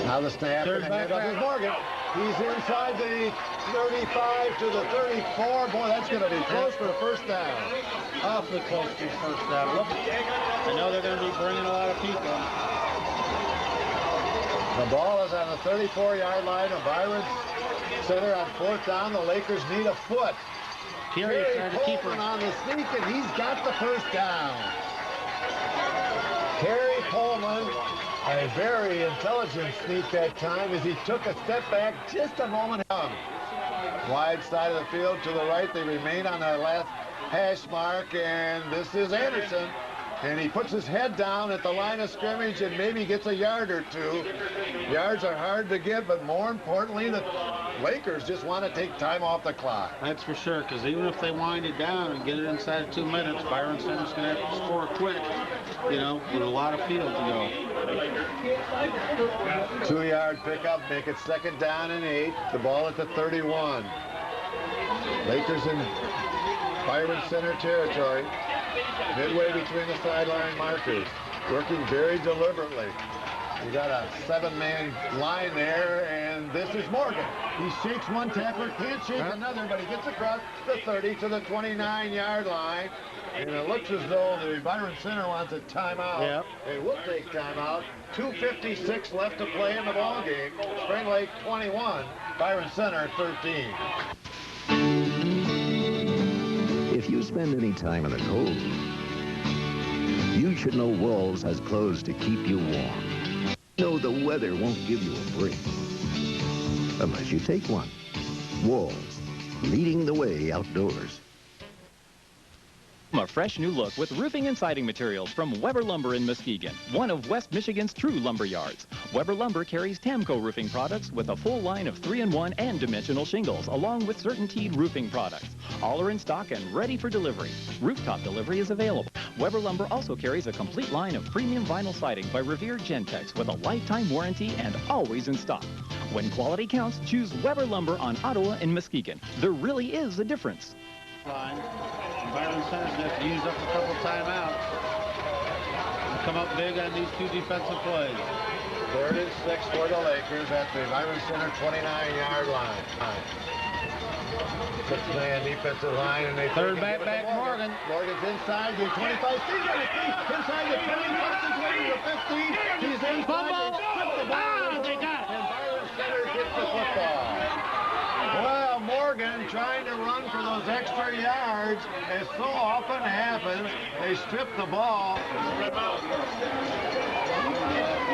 Now the snap, and the handoff is Morgan. He's inside the 35 to the 34. Boy, that's going to be close for a first down. Awfully close to first down. Look, I know they're going to be bringing a lot of people. The ball is on the 34-yard line of Byron Center on fourth down. The Lakers need a foot. Carey Pohlman on the sneak, and he's got the first down. Carey Pohlman, a very intelligent sneak that time as he took a step back just a moment. Wide side of the field to the right. They remain on their last hash mark, and this is Anderson. And he puts his head down at the line of scrimmage and maybe gets a yard or two. Yards are hard to get, but more importantly, the Lakers just want to take time off the clock. That's for sure, because even if they wind it down and get it inside of 2 minutes, Byron Center's going to have to score quick, you know, with a lot of field to go. 2-yard pickup, make it second down and 8. The ball at the 31. Lakers in Byron Center territory. Midway between the sideline markers, working very deliberately. You got a 7-man line there, and this is Morgan. He shakes one tackler, can't shake another, but he gets across the 30 to the 29-yard line. And it looks as though the Byron Center wants a timeout. Yep. They will take timeout. 2:56 left to play in the ball game. Spring Lake 21, Byron Center 13. If you spend any time in the cold, you should know Walls has clothes to keep you warm. Know the weather won't give you a break unless you take one. Walls, leading the way outdoors. A fresh new look with roofing and siding materials from Weber Lumber in Muskegon, one of West Michigan's true lumber yards. Weber Lumber carries Tamco roofing products with a full line of 3-in-1 and dimensional shingles, along with CertainTeed roofing products. All are in stock and ready for delivery. Rooftop delivery is available. Weber Lumber also carries a complete line of premium vinyl siding by Revere Gentex with a lifetime warranty and always in stock. When quality counts, choose Weber Lumber on Ottawa and Muskegon. There really is a difference. Byron Center's going to have to use up a couple timeouts and come up big on these two defensive plays. 3rd and 6 for the Lakers at the Byron Center 29-yard line. 6-man defensive line, and they third back Morgan. Morgan's inside the 25. He's got a feet inside the 20. He's waiting to 15. He's inside. Fumble. They got it. And Byron Center gets the football. Morgan trying to run for those extra yards. As so often happens, they strip the ball.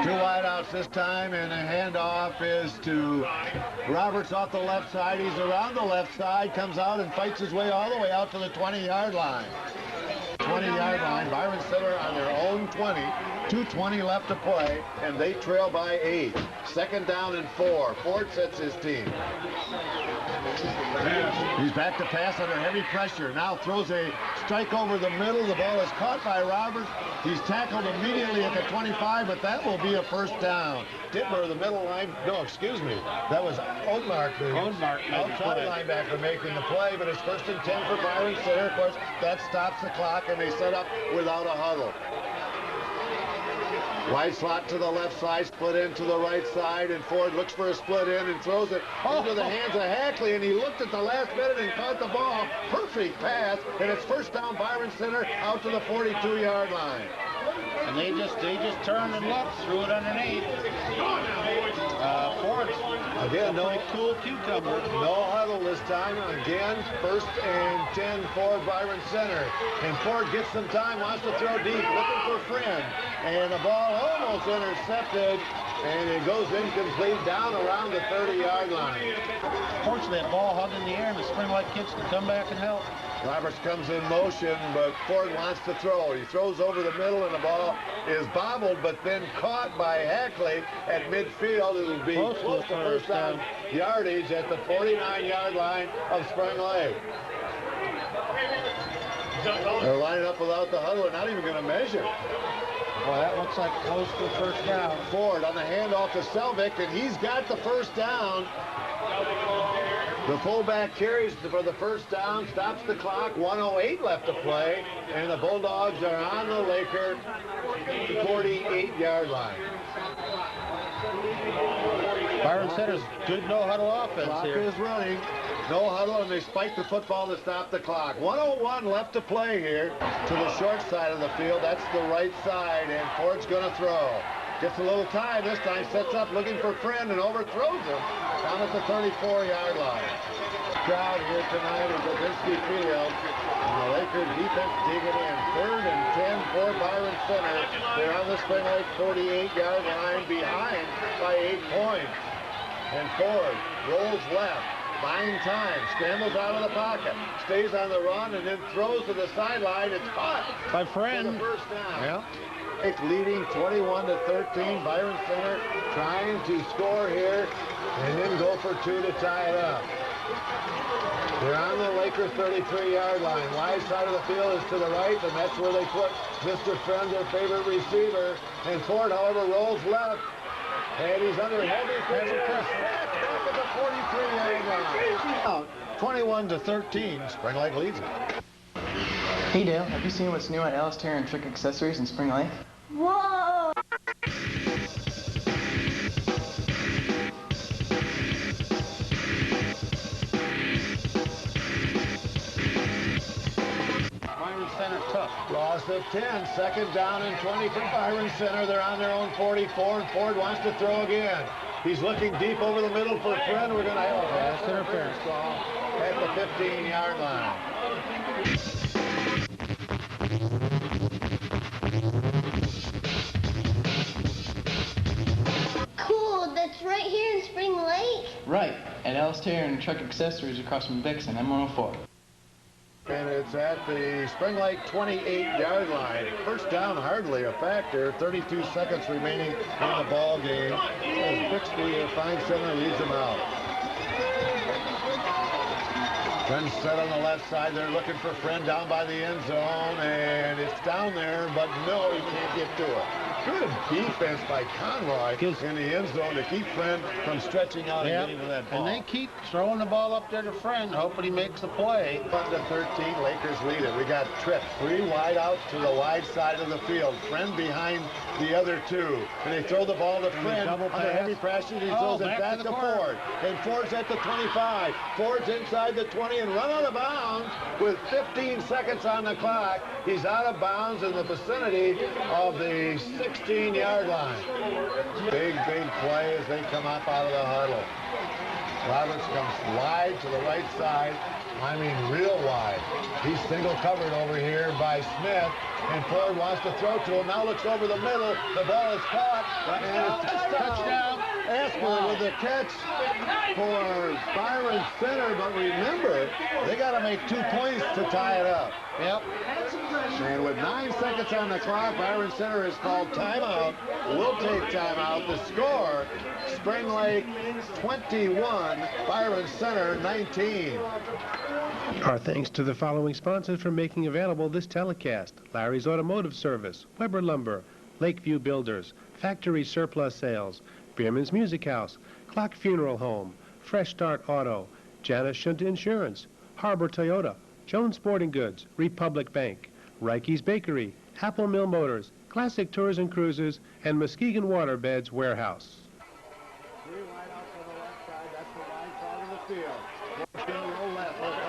2 wideouts this time, and the handoff is to Roberts off the left side. He's around the left side, comes out and fights his way all the way out to the 20-yard line. 20-yard line, Byron Center on their own 20. 2:20 left to play, and they trail by 8. 2nd down and 4. Ford sets his team. He's back to pass under heavy pressure. Now throws a strike over the middle. The ball is caught by Roberts. He's tackled immediately at the 25, but that will be a 1st down. Ditmar, the middle line. No, excuse me. That was Odmark, the outside linebacker, making the play, but it's 1st and 10 for Byron Center. Of course, that stops the clock, and they set up without a huddle. Wide slot to the left side, split in to the right side, and Ford looks for a split in and throws it into the hands of Hackley, and he looked at the last minute and caught the ball. Perfect pass, and it's 1st down Byron Center out to the 42-yard line. And they just turned and looked, threw it underneath. Ford's again, no cool cucumber. No huddle this time. Again, 1st and 10 for Byron Center. And Ford gets some time, wants to throw deep, looking for Friend. And the ball almost intercepted, and it goes incomplete down around the 30-yard line. Fortunately, that ball hung in the air, and the Spring Lake kids can come back and help. Roberts comes in motion, but Ford wants to throw. He throws over the middle, and the ball is bobbled, but then caught by Hackley at midfield. It'll be close to 1st down yardage at the 49-yard line of Spring Lake. They're lining up without the huddle. They're not even going to measure. Well, that looks like close to 1st down. Ford on the handoff to Selvik, and he's got the 1st down. The fullback carries for the 1st down, stops the clock, 1:08 left to play, and the Bulldogs are on the Laker 48-yard line. Byron Center's good no-huddle offense Clock here. is running. No huddle, and they spike the football to stop the clock. 1:01 left to play here to the short side of the field. That's the right side, and Ford's going to throw. Gets a little time this time, sets up looking for Friend and overthrows him down at the 34-yard line. Crowd here tonight at Grabinski Field. And the Laker defense digging in. 3rd and 10 for Byron Center. They're on the Spring Lake 48-yard line behind by 8 points. And Ford rolls left. Buying time, scrambles out of the pocket, stays on the run, and then throws to the sideline. It's caught by Friend. For the 1st down. Yeah. Leading 21-13. Byron Center trying to score here, and then go for 2 to tie it up. They're on the Laker 33-yard line. Wide side of the field is to the right, and that's where they put Mr. Friend, their favorite receiver. And Ford, however, rolls left. And he's under heavy pressure. Back at the 43-yard line. 21-13. Spring Lake leads it. Hey Dale, have you seen what's new at Ellis Terror and Trick Accessories in Spring Lake? Whoa! Byron Center tough. Loss of 10. 2nd down and 20 for Byron Center. They're on their own 44, and Ford wants to throw again. He's looking deep over the middle for Friend. We're going to have a pass interference call at the 15-yard line. Cool, that's right here in Spring Lake? Right, at Ellis Terror and Truck Accessories across from Vixen, M104. And it's at the Spring Lake 28-yard line. 1st down hardly a factor. 32 seconds remaining in the ball game. As Bixby, a fine center, leads them out. Friend set on the left side. They're looking for Friend down by the end zone, and it's down there, but no, he can't get to it. Good defense by Conroy in the end zone to keep Friend from stretching out and getting to that ball. And they keep throwing the ball up there to Friend, hoping he makes the play. 1-13, Lakers lead it. We got trips, 3 wide out to the wide side of the field. Friend behind the other 2. And they throw the ball to Friend under heavy pressure. He throws it back to Ford. And Ford's at the 25. Ford's inside the 20 and run out of bounds with 15 seconds on the clock. He's out of bounds in the vicinity of the 16-yard line. Big play as they come up out of the huddle. Roberts comes wide to the right side. I mean, real wide. He's single covered over here by Smith, and Ford wants to throw to him. Now looks over the middle. The ball is caught, and it's touchdown. Asper with the catch for Byron Center, but remember, they got to make 2 points to tie it up. Yep. And with 9 seconds on the clock, Byron Center is called timeout. We'll take timeout. The score, Spring Lake 21, Byron Center 19. Our thanks to the following sponsors for making available this telecast: Larry's Automotive Service, Weber Lumber, Lakeview Builders, Factory Surplus Sales, Bierman's Music House, Clock Funeral Home, Fresh Start Auto, Janice Shunt Insurance, Harbor Toyota, Jones Sporting Goods, Republic Bank, Reike's Bakery, Apple Mill Motors, Classic Tours and Cruises, and Muskegon Waterbeds Warehouse.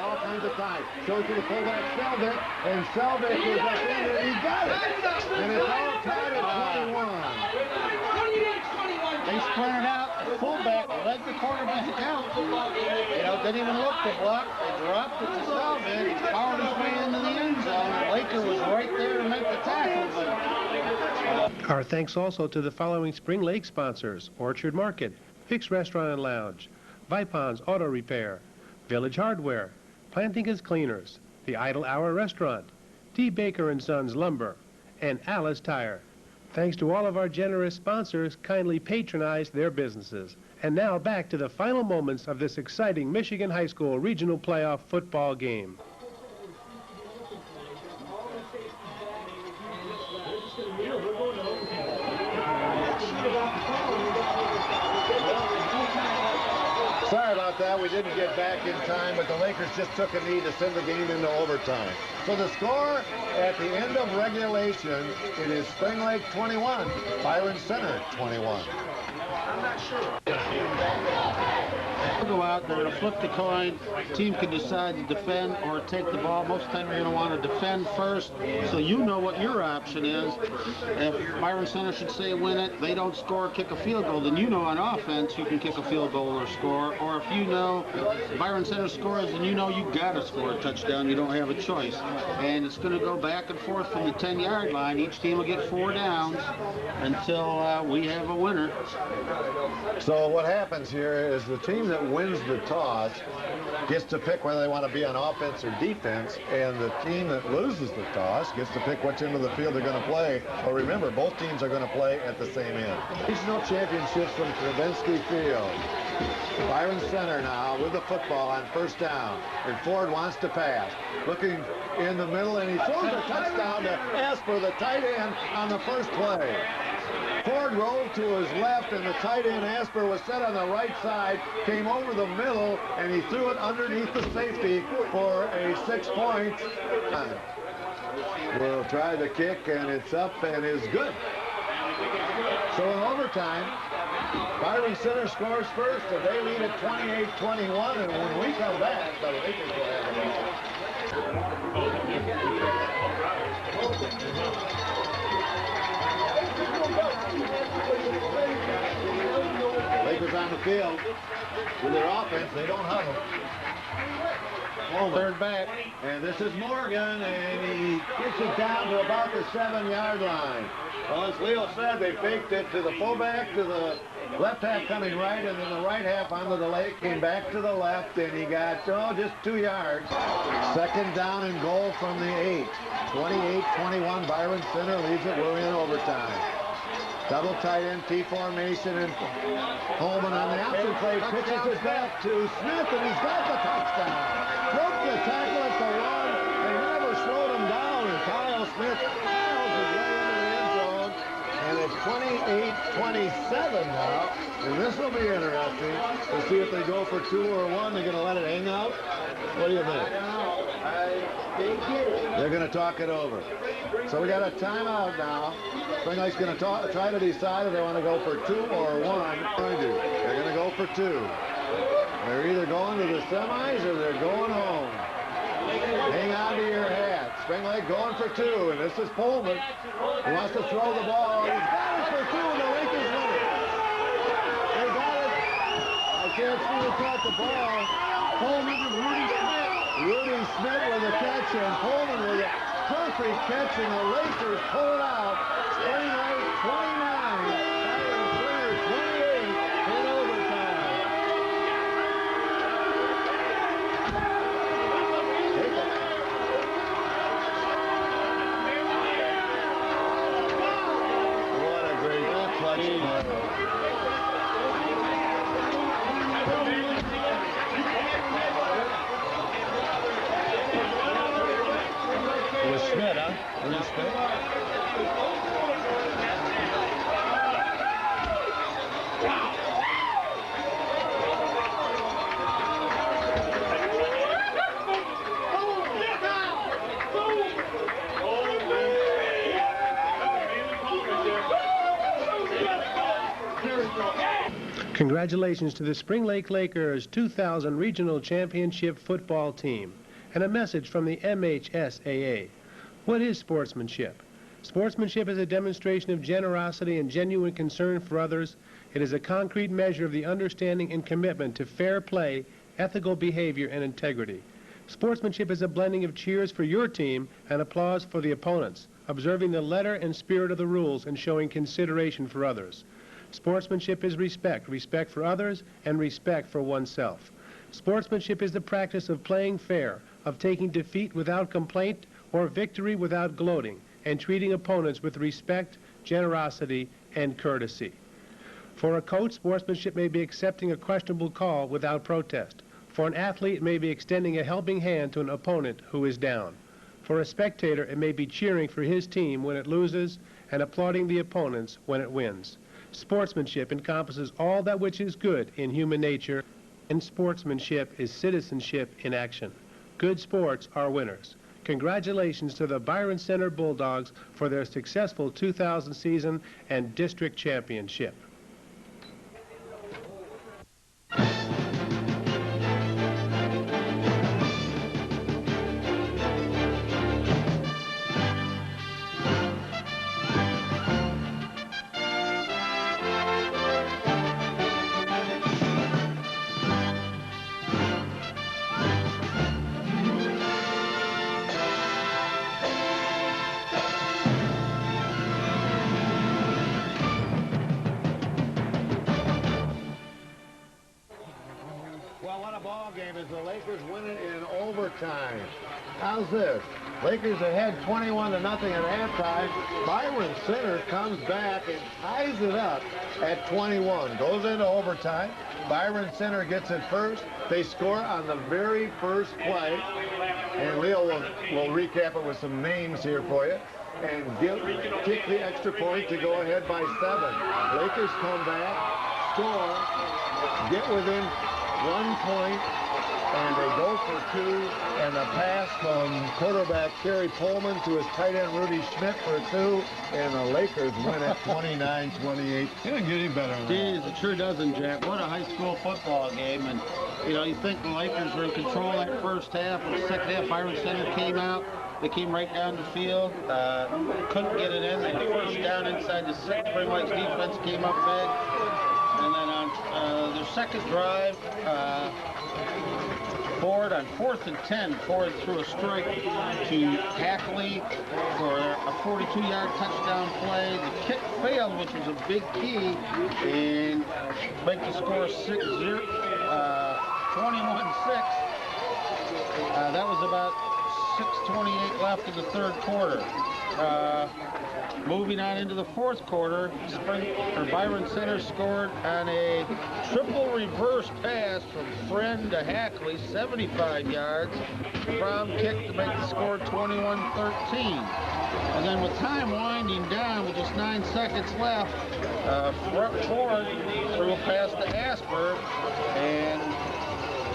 All kinds of time. Goes to the fullback, Selvik, and Selvik is up in there. He got it. And it's all tied at 21. They sprinted out. The fullback led the quarterback out. Didn't even look to block. They dropped it to Selvik. He powered his way into the end zone. Laker was right there to make the tackle. Our thanks also to the following Spring Lake sponsors: Orchard Market, Fix Restaurant and Lounge, Vipon's Auto Repair, Village Hardware, Plantinga's Cleaners, The Idle Hour Restaurant, D. Baker & Sons Lumber, and Alice Tire. Thanks to all of our generous sponsors, kindly patronize their businesses. And now back to the final moments of this exciting Michigan High School Regional Playoff football game. Sorry about that. We didn't get back in time, but the Lakers just took a knee to send the game into overtime. So the score at the end of regulation, it is Spring Lake 21, Byron Center 21. I'm not sure. We'll go out, they're going to flip the coin. Team can decide to defend or take the ball. Most of the time you're going to want to defend first, so you know what your option is. If Byron Center should say win it, they don't score, kick a field goal, then you know on offense you can kick a field goal or score. Or if you know Byron Center scores, then you know you got to score a touchdown. You don't have a choice. And it's going to go back and forth from the 10-yard line. Each team will get 4 downs until we have a winner. So what happens here is the team that wins the toss gets to pick whether they want to be on offense or defense, and the team that loses the toss gets to pick which end of the field they're going to play. But remember, both teams are going to play at the same end. Regional championships from Grabinski Field. Byron Center now with the football on first down, and Ford wants to pass. Looking in the middle, and he throws a touchdown to Asper, the tight end, on the first play. Ford rolled to his left, and the tight end Asper was set on the right side, came over the middle, and he threw it underneath the safety for a 6 point. We'll try the kick, and it's up and is good. So in overtime, Byron Center scores first, and they lead at 28-21, and when we come back, the Lakers will have the ball. Lakers on the field with their offense. They don't huddle. Third back. And this is Morgan, and he gets it down to about the 7-yard line. Well, as Leo said, they faked it to the fullback, to the left half coming right, and then the right half onto the Lake, came back to the left, and he got, just 2 yards. Second down and goal from the 8. 28-21, Byron Center leads it. We're in overtime. Double tight end T formation, and Pohlman on the option play pitches it back to Smith, and he's got the touchdown. Broke the tackle at the 1, and never slowed him down, and Kyle Smith piles his way into the end zone, and it's 28-27 now, and this will be interesting to see if they go for 2 or 1. They're going to let it hang out. What do you think? They're going to talk it over. So we got a timeout now. Spring Lake's going to try to decide if they want to go for 2 or 1. They're going to go for 2. They're either going to the semis or they're going home. Hang on to your hat. Spring Lake going for 2, and this is Pohlman. He wants to throw the ball. He's got it for 2, and the Lakers win it. They got it. A can't see who caught the ball. Pohlman and Rudi Schmidt. Rudi Schmidt with a catch, and Pohlman with a perfect catch, and the Lakers pull it out. Spring Lake 29, Byron Center 28 in overtime. What a great clutch play. Schmidt, huh? Rudi Schmidt. Congratulations to the Spring Lake Lakers 2000 Regional Championship football team. And a message from the MHSAA. What is sportsmanship? Sportsmanship is a demonstration of generosity and genuine concern for others. It is a concrete measure of the understanding and commitment to fair play, ethical behavior, and integrity. Sportsmanship is a blending of cheers for your team and applause for the opponents, observing the letter and spirit of the rules and showing consideration for others. Sportsmanship is respect, respect for others, and respect for oneself. Sportsmanship is the practice of playing fair, of taking defeat without complaint or victory without gloating, and treating opponents with respect, generosity, and courtesy. For a coach, sportsmanship may be accepting a questionable call without protest. For an athlete, it may be extending a helping hand to an opponent who is down. For a spectator, it may be cheering for his team when it loses and applauding the opponents when it wins. Sportsmanship encompasses all that which is good in human nature, and sportsmanship is citizenship in action. Good sports are winners. Congratulations to the Byron Center Bulldogs for their successful 2000 season and district championship. The Lakers win it in overtime. How's this? Lakers ahead 21-0 at halftime. Byron Center comes back and ties it up at 21. Goes into overtime. Byron Center gets it first. They score on the very first play. And Leo will recap it with some names here for you. And kick the extra point to go ahead by 7. Lakers come back, score, get within 1 point. And they go for 2, and a pass from quarterback Carey Pohlman to his tight end Rudi Schmidt for 2, and the Lakers win at 29-28. It doesn't get any better than that. Geez, it sure doesn't, Jack. What a high school football game. And, you know, you think the Lakers were in control that first half. In the second half, Byron Center came out. They came right down the field. Couldn't get it in. They had first down inside the 6. Spring Lake's defense came up big. And then on their second drive, Ford on 4th and 10, Ford threw a strike to Hackley for a 42-yard touchdown play. The kick failed, which was a big key, and make the score 21-6. That was about 6:28 left in the third quarter. Moving on into the fourth quarter, Byron Center scored on a triple reverse pass from Friend to Hackley, 75 yards, from kick to make the score 21-13. And then with time winding down with just 9 seconds left, Ford threw a pass to Asper, and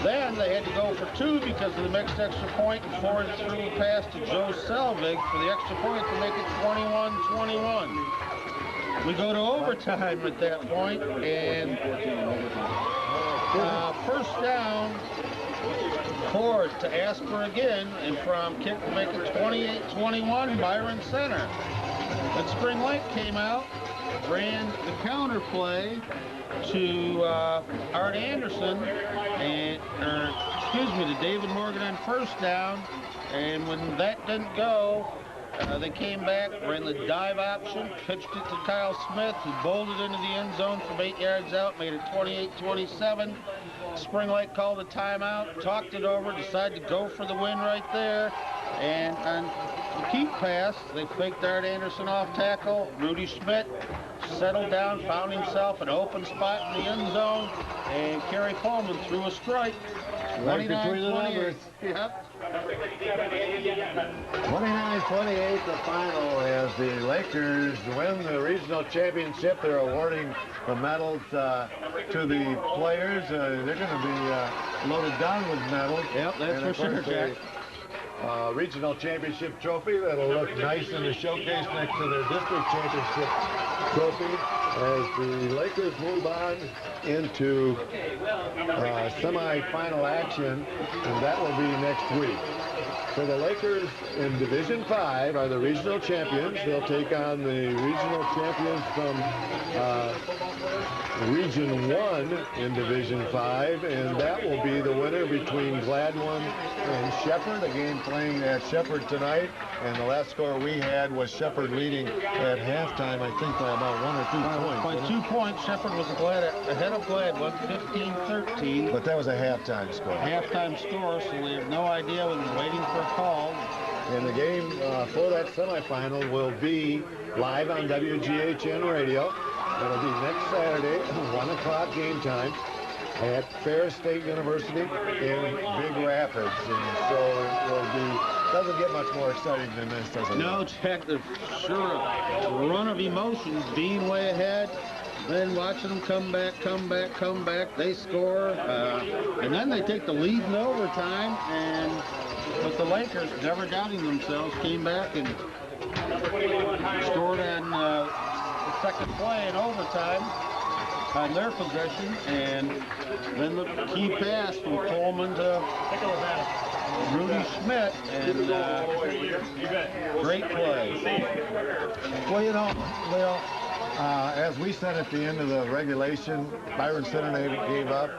then they had to go for 2 because of the mixed extra point, and Ford threw a pass to Joe Selvig for the extra point to make it 21-21. We go to overtime at that point, and first down, Ford to Asper again, and from kick to make it 28-21, Byron Center. Then Spring Lake came out, ran the counter play to Art Anderson, to David Morgan on first down, and when that didn't go, they came back, ran the dive option, pitched it to Kyle Smith, who bolted into the end zone from 8 yards out, made it 28-27. Spring Lake called a timeout, talked it over, decided to go for the win right there, and on the keep pass, they faked Art Anderson off tackle. Rudi Schmidt settled down, found himself an open spot in the end zone, and Carey Pohlman threw a strike. Right between the numbers. Yep. 29-28 the final as the Lakers win the regional championship. They're awarding the medals to the players. They're going to be loaded down with medals. Yep, that's for sure, Jack. Regional championship trophy that'll look nice in the showcase next to their district championship trophy as the Lakers move on into semi-final action, and that will be next week. So the Lakers in Division 5 are the regional champions. They'll take on the regional champions from Region 1 in Division 5, and that will be the winner between Gladwin and Shepherd, a game playing at Shepherd tonight. And the last score we had was Shepherd leading at halftime, I think, by about 1 or 2 points. By 2 points, Shepherd was ahead of Gladwin, 15-13. But that was a halftime score. Halftime score, so we have no idea when we're waiting for a call. And the game for that semifinal will be live on WGHN Radio. It'll be next Saturday, 1 o'clock game time at Ferris State University in Big Rapids. And so it will be, doesn't get much more exciting than this, does it? No, Jack, there's sure a run of emotions, being way ahead, then watching them come back, they score, and then they take the lead in overtime, but the Lakers, never doubting themselves, came back and scored on the second play in overtime on their possession, and then the key pass from Pohlman to Rudi Schmidt, and great play. Well, you know, Leo, as we said at the end of the regulation, Byron Center gave up,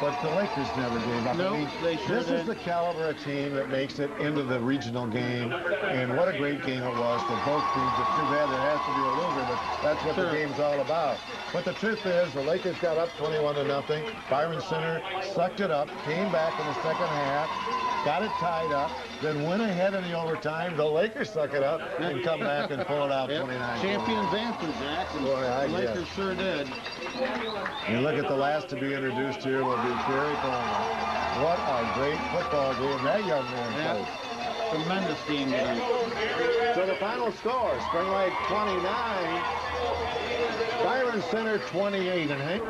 but the Lakers never gave up. Nope, I mean, they sure this did. is the caliber of team that makes it into the regional game, and what a great game it was for both teams. It's too bad there has to be a loser, but that's what the game's all about. But the truth is, the Lakers got up 21-0. Byron Center sucked it up, came back in the second half, got it tied up, then went ahead in the overtime. The Lakers suck it up and come back and pull it out 29. Champions anthem, Jack. And the Lakers sure did. You look at the last to be introduced here will be Carey Pohlman. What a great football game that young man played. Tremendous game tonight. So the final score, Spring Lake 29, Byron Center 28. And Hank?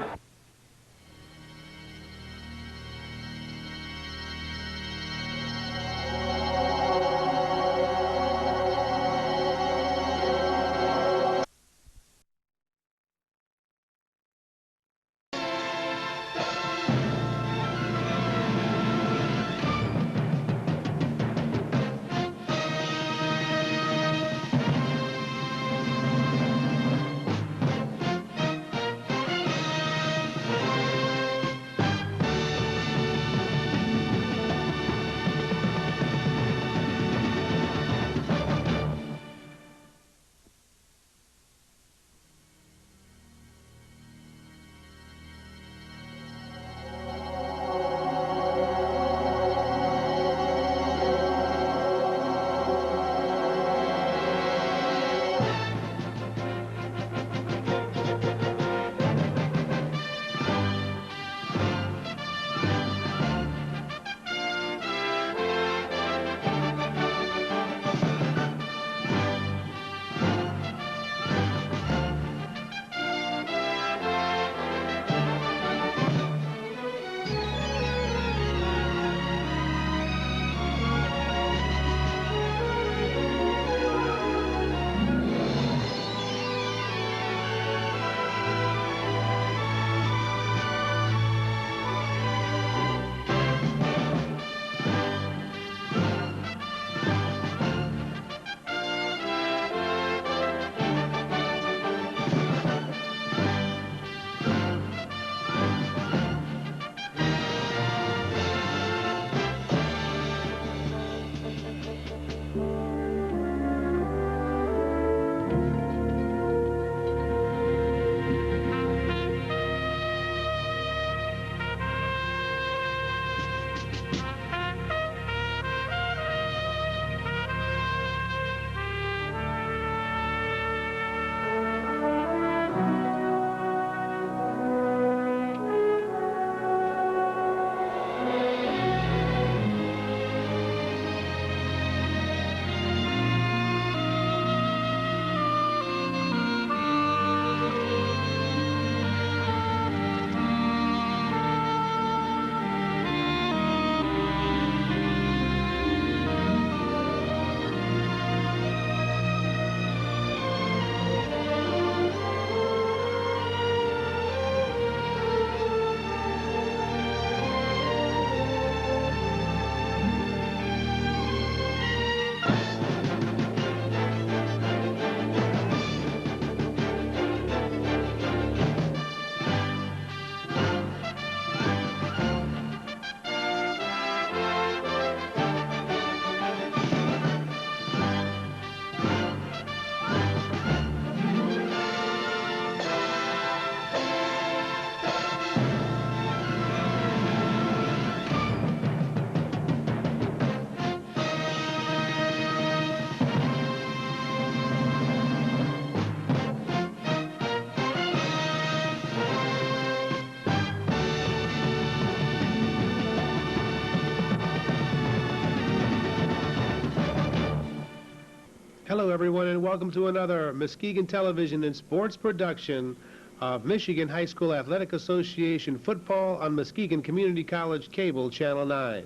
Hello, everyone, and welcome to another Muskegon Television and Sports production of Michigan High School Athletic Association football on Muskegon Community College Cable Channel 9.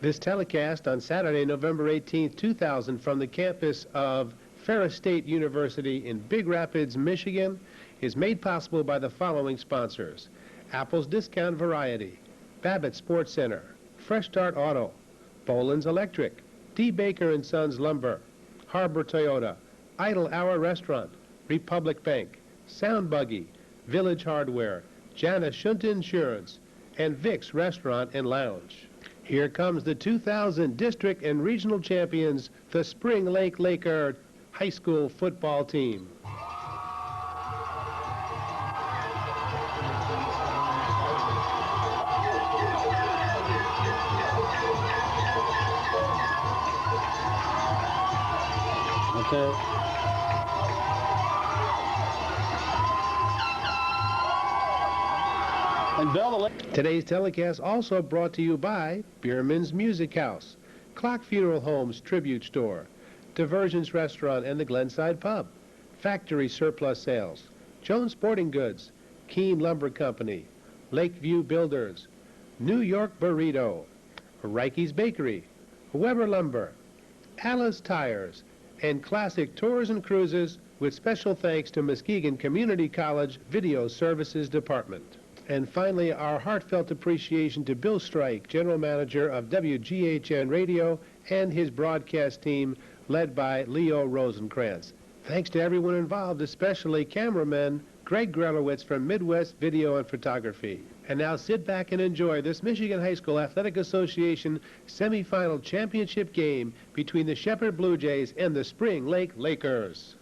This telecast on Saturday, November 18, 2000, from the campus of Ferris State University in Big Rapids, Michigan, is made possible by the following sponsors: Apple's Discount Variety, Babbitt Sports Center, Fresh Start Auto, Boland's Electric, D. Baker & Sons Lumber, Harbor Toyota, Idle Hour Restaurant, Republic Bank, Sound Buggy, Village Hardware, Janice Shunt Insurance, and Vic's Restaurant and Lounge. Here comes the 2000 district and regional champions, the Spring Lake Laker High School football team. Today's telecast also brought to you by Bierman's Music House, Clock Funeral Homes Tribute Store, Diversions Restaurant and the Glenside Pub, Factory Surplus Sales, Jones Sporting Goods, Keene Lumber Company, Lakeview Builders, New York Burrito, Rikey's Bakery, Weber Lumber, Alice Tires, and Classic Tours and Cruises, with special thanks to Muskegon Community College Video Services Department. And finally, our heartfelt appreciation to Bill Strike, General Manager of WGHN Radio, and his broadcast team, led by Leo Rosenkrantz. Thanks to everyone involved, especially cameraman Greg Grelowitz from Midwest Video and Photography. And now sit back and enjoy this Michigan High School Athletic Association semifinal championship game between the Shepherd Blue Jays and the Spring Lake Lakers.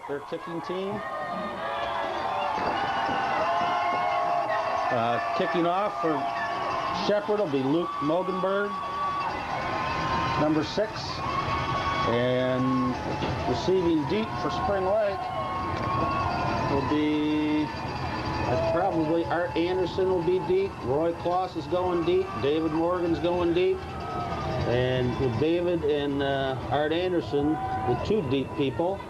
Their kicking team. Kicking off for Shepherd will be Luke Mogenberg, number 6. And receiving deep for Spring Lake will be probably Art Anderson will be deep. Roy Kloss is going deep. David Morgan's going deep. And with David and Art Anderson, the 2 deep people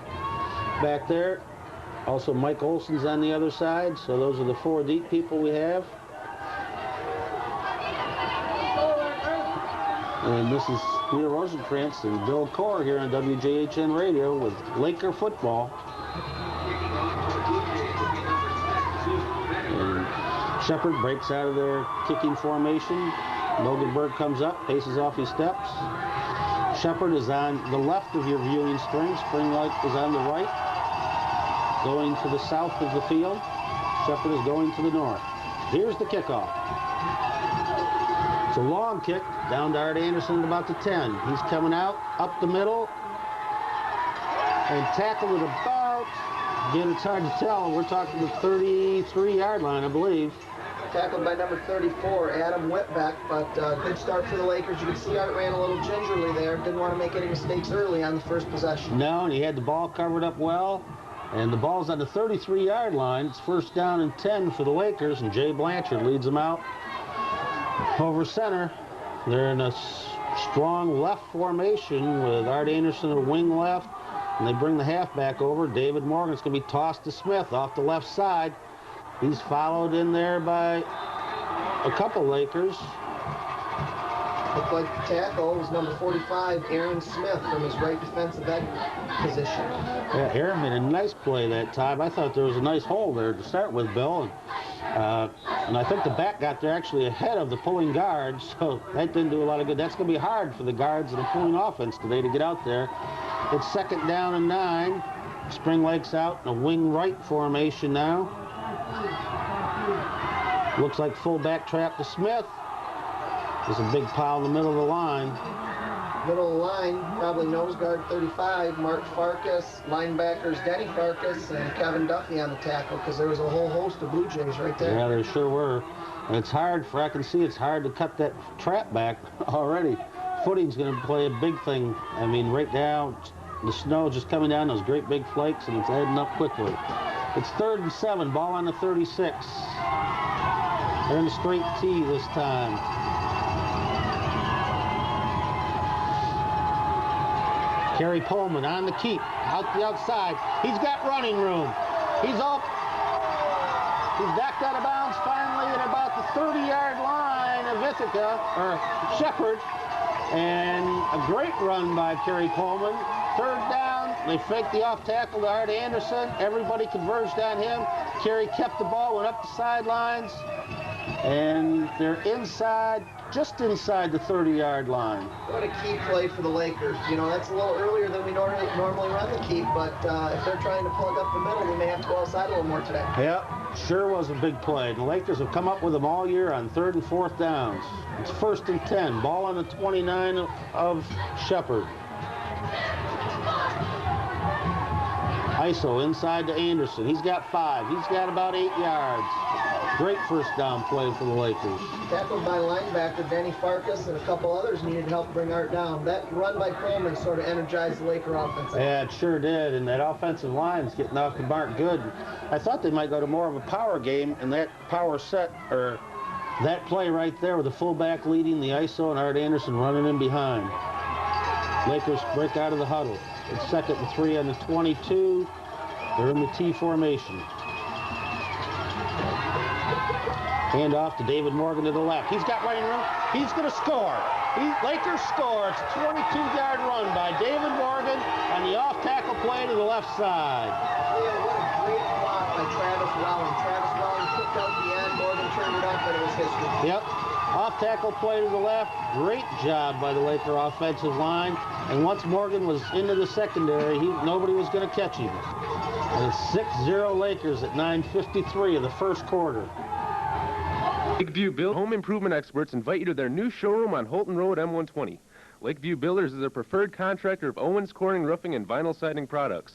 back there. Also Mike Olson's on the other side, so those are the 4 deep people we have. And this is Leo Rosenkrantz and Bill Core here on WJHN Radio with Laker football. And Shepherd breaks out of their kicking formation. Mogenberg comes up, paces off his steps. Shepherd is on the left of your viewing string. Spring Lake is on the right. Going to the south of the field. Shepherd is going to the north. Here's the kickoff. It's a long kick down to Art Anderson at about the 10. He's coming out, up the middle, and tackled at about, again, it's hard to tell. We're talking the 33-yard line, I believe. Tackled by number 34, Adam Whitbeck, but good start for the Lakers. You can see Art ran a little gingerly there. Didn't want to make any mistakes early on the first possession. No, and he had the ball covered up well. And the ball's on the 33-yard line. It's first down and 10 for the Lakers, and Jay Blanchard leads them out over center. They're in a strong left formation with Art Anderson at wing left, and they bring the halfback over. David Morgan's going to be tossed to Smith off the left side. He's followed in there by a couple Lakers. Looked like the tackle was number 45, Aaron Smith, from his right defensive end position. Yeah, Aaron made a nice play that time. I thought there was a nice hole there to start with, Bill. And I think the back got there actually ahead of the pulling guard, so that didn't do a lot of good. That's going to be hard for the guards of the pulling offense today to get out there. It's 2nd down and 9. Spring Lake's out in a wing right formation now. Looks like fullback trap to Smith. There's a big pile in the middle of the line. Middle of the line, probably nose guard 35, Mark Farkas, linebackers Denny Farkas and Kevin Duffy on the tackle, because there was a whole host of Blue Jays right there. Yeah, there sure were. And it's hard I can see it's hard to cut that trap back already. Footing's going to play a big thing. I mean, right now, the snow just coming down, those great big flakes, and it's heading up quickly. It's 3rd and 7, ball on the 36. They're in the straight T this time. Carey Pohlman on the keep, out the outside. He's got running room. He's up. He's backed out of bounds finally at about the 30-yard line of Ithaca, or Shepherd. And a great run by Carey Pohlman. 3rd down. They faked the off tackle to Art Anderson. Everybody converged on him. Carey kept the ball, went up the sidelines. And they're inside, just inside the 30-yard line. What a key play for the Lakers. You know, that's a little earlier than we normally run the keep, but if they're trying to plug up the middle, we may have to go outside a little more today. Yeah, sure was a big play. The Lakers have come up with them all year on 3rd and 4th downs. It's 1st and 10. Ball on the 29 of Shepherd. ISO inside to Anderson. He's got 5. He's got about 8 yards. Great first down play for the Lakers. Tackled by linebacker Denny Farkas, and a couple others needed help bring Art down. That run by Coleman sort of energized the Laker offense. Yeah, it sure did, and that offensive line is getting off the mark good. I thought they might go to more of a power game, and that power set, or that play right there with the fullback leading the ISO and Art Anderson running in behind. Lakers break out of the huddle. It's 2nd and 3 on the 22. They're in the T formation. Hand off to David Morgan to the left. He's got running room. He's going to score. Lakers score. It's a 22-yard run by David Morgan on the off-tackle play to the left side. Yeah, what a great block by Travis Welling. Travis Welling kicked out the end. Morgan turned it up, and it was history. Yep. Off-tackle play to the left. Great job by the Laker offensive line. And once Morgan was into the secondary, nobody was going to catch him. And it's 6-0 Lakers at 9:53 of the first quarter. Lakeview Builders Home Improvement Experts invite you to their new showroom on Holton Road, M120. Lakeview Builders is a preferred contractor of Owens Corning Roofing and Vinyl Siding products.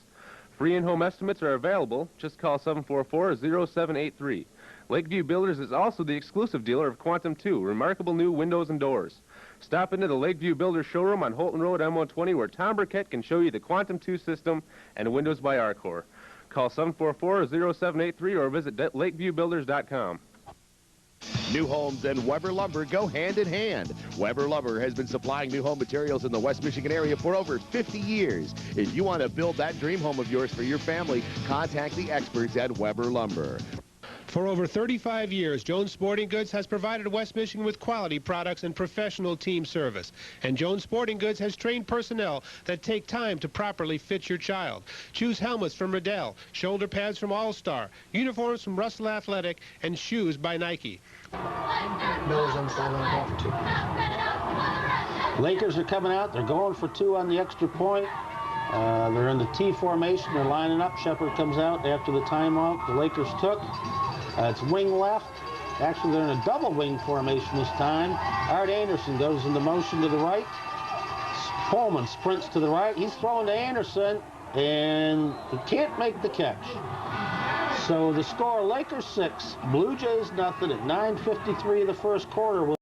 Free in-home estimates are available. Just call 744-0783. Lakeview Builders is also the exclusive dealer of Quantum 2, remarkable new windows and doors. Stop into the Lakeview Builders showroom on Holton Road, M120, where Tom Burkett can show you the Quantum 2 system and windows by Arcor. Call 744-0783 or visit lakeviewbuilders.com. New homes and Weber Lumber go hand in hand. Weber Lumber has been supplying new home materials in the West Michigan area for over 50 years. If you want to build that dream home of yours for your family, contact the experts at Weber Lumber. For over 35 years, Jones Sporting Goods has provided West Michigan with quality products and professional team service. And Jones Sporting Goods has trained personnel that take time to properly fit your child. Choose helmets from Riddell, shoulder pads from All-Star, uniforms from Russell Athletic, and shoes by Nike. Miller's on the sideline for 2. Lakers are coming out. They're going for 2 on the extra point. They're in the T formation. They're lining up. Shepherd comes out after the timeout the Lakers took. It's wing left. Actually, they're in a double wing formation this time. Art Anderson goes into motion to the right. Pohlman sprints to the right. He's throwing to Anderson, and he can't make the catch. So the score, Lakers 6, Blue Jays nothing at 9:53 of the first quarter.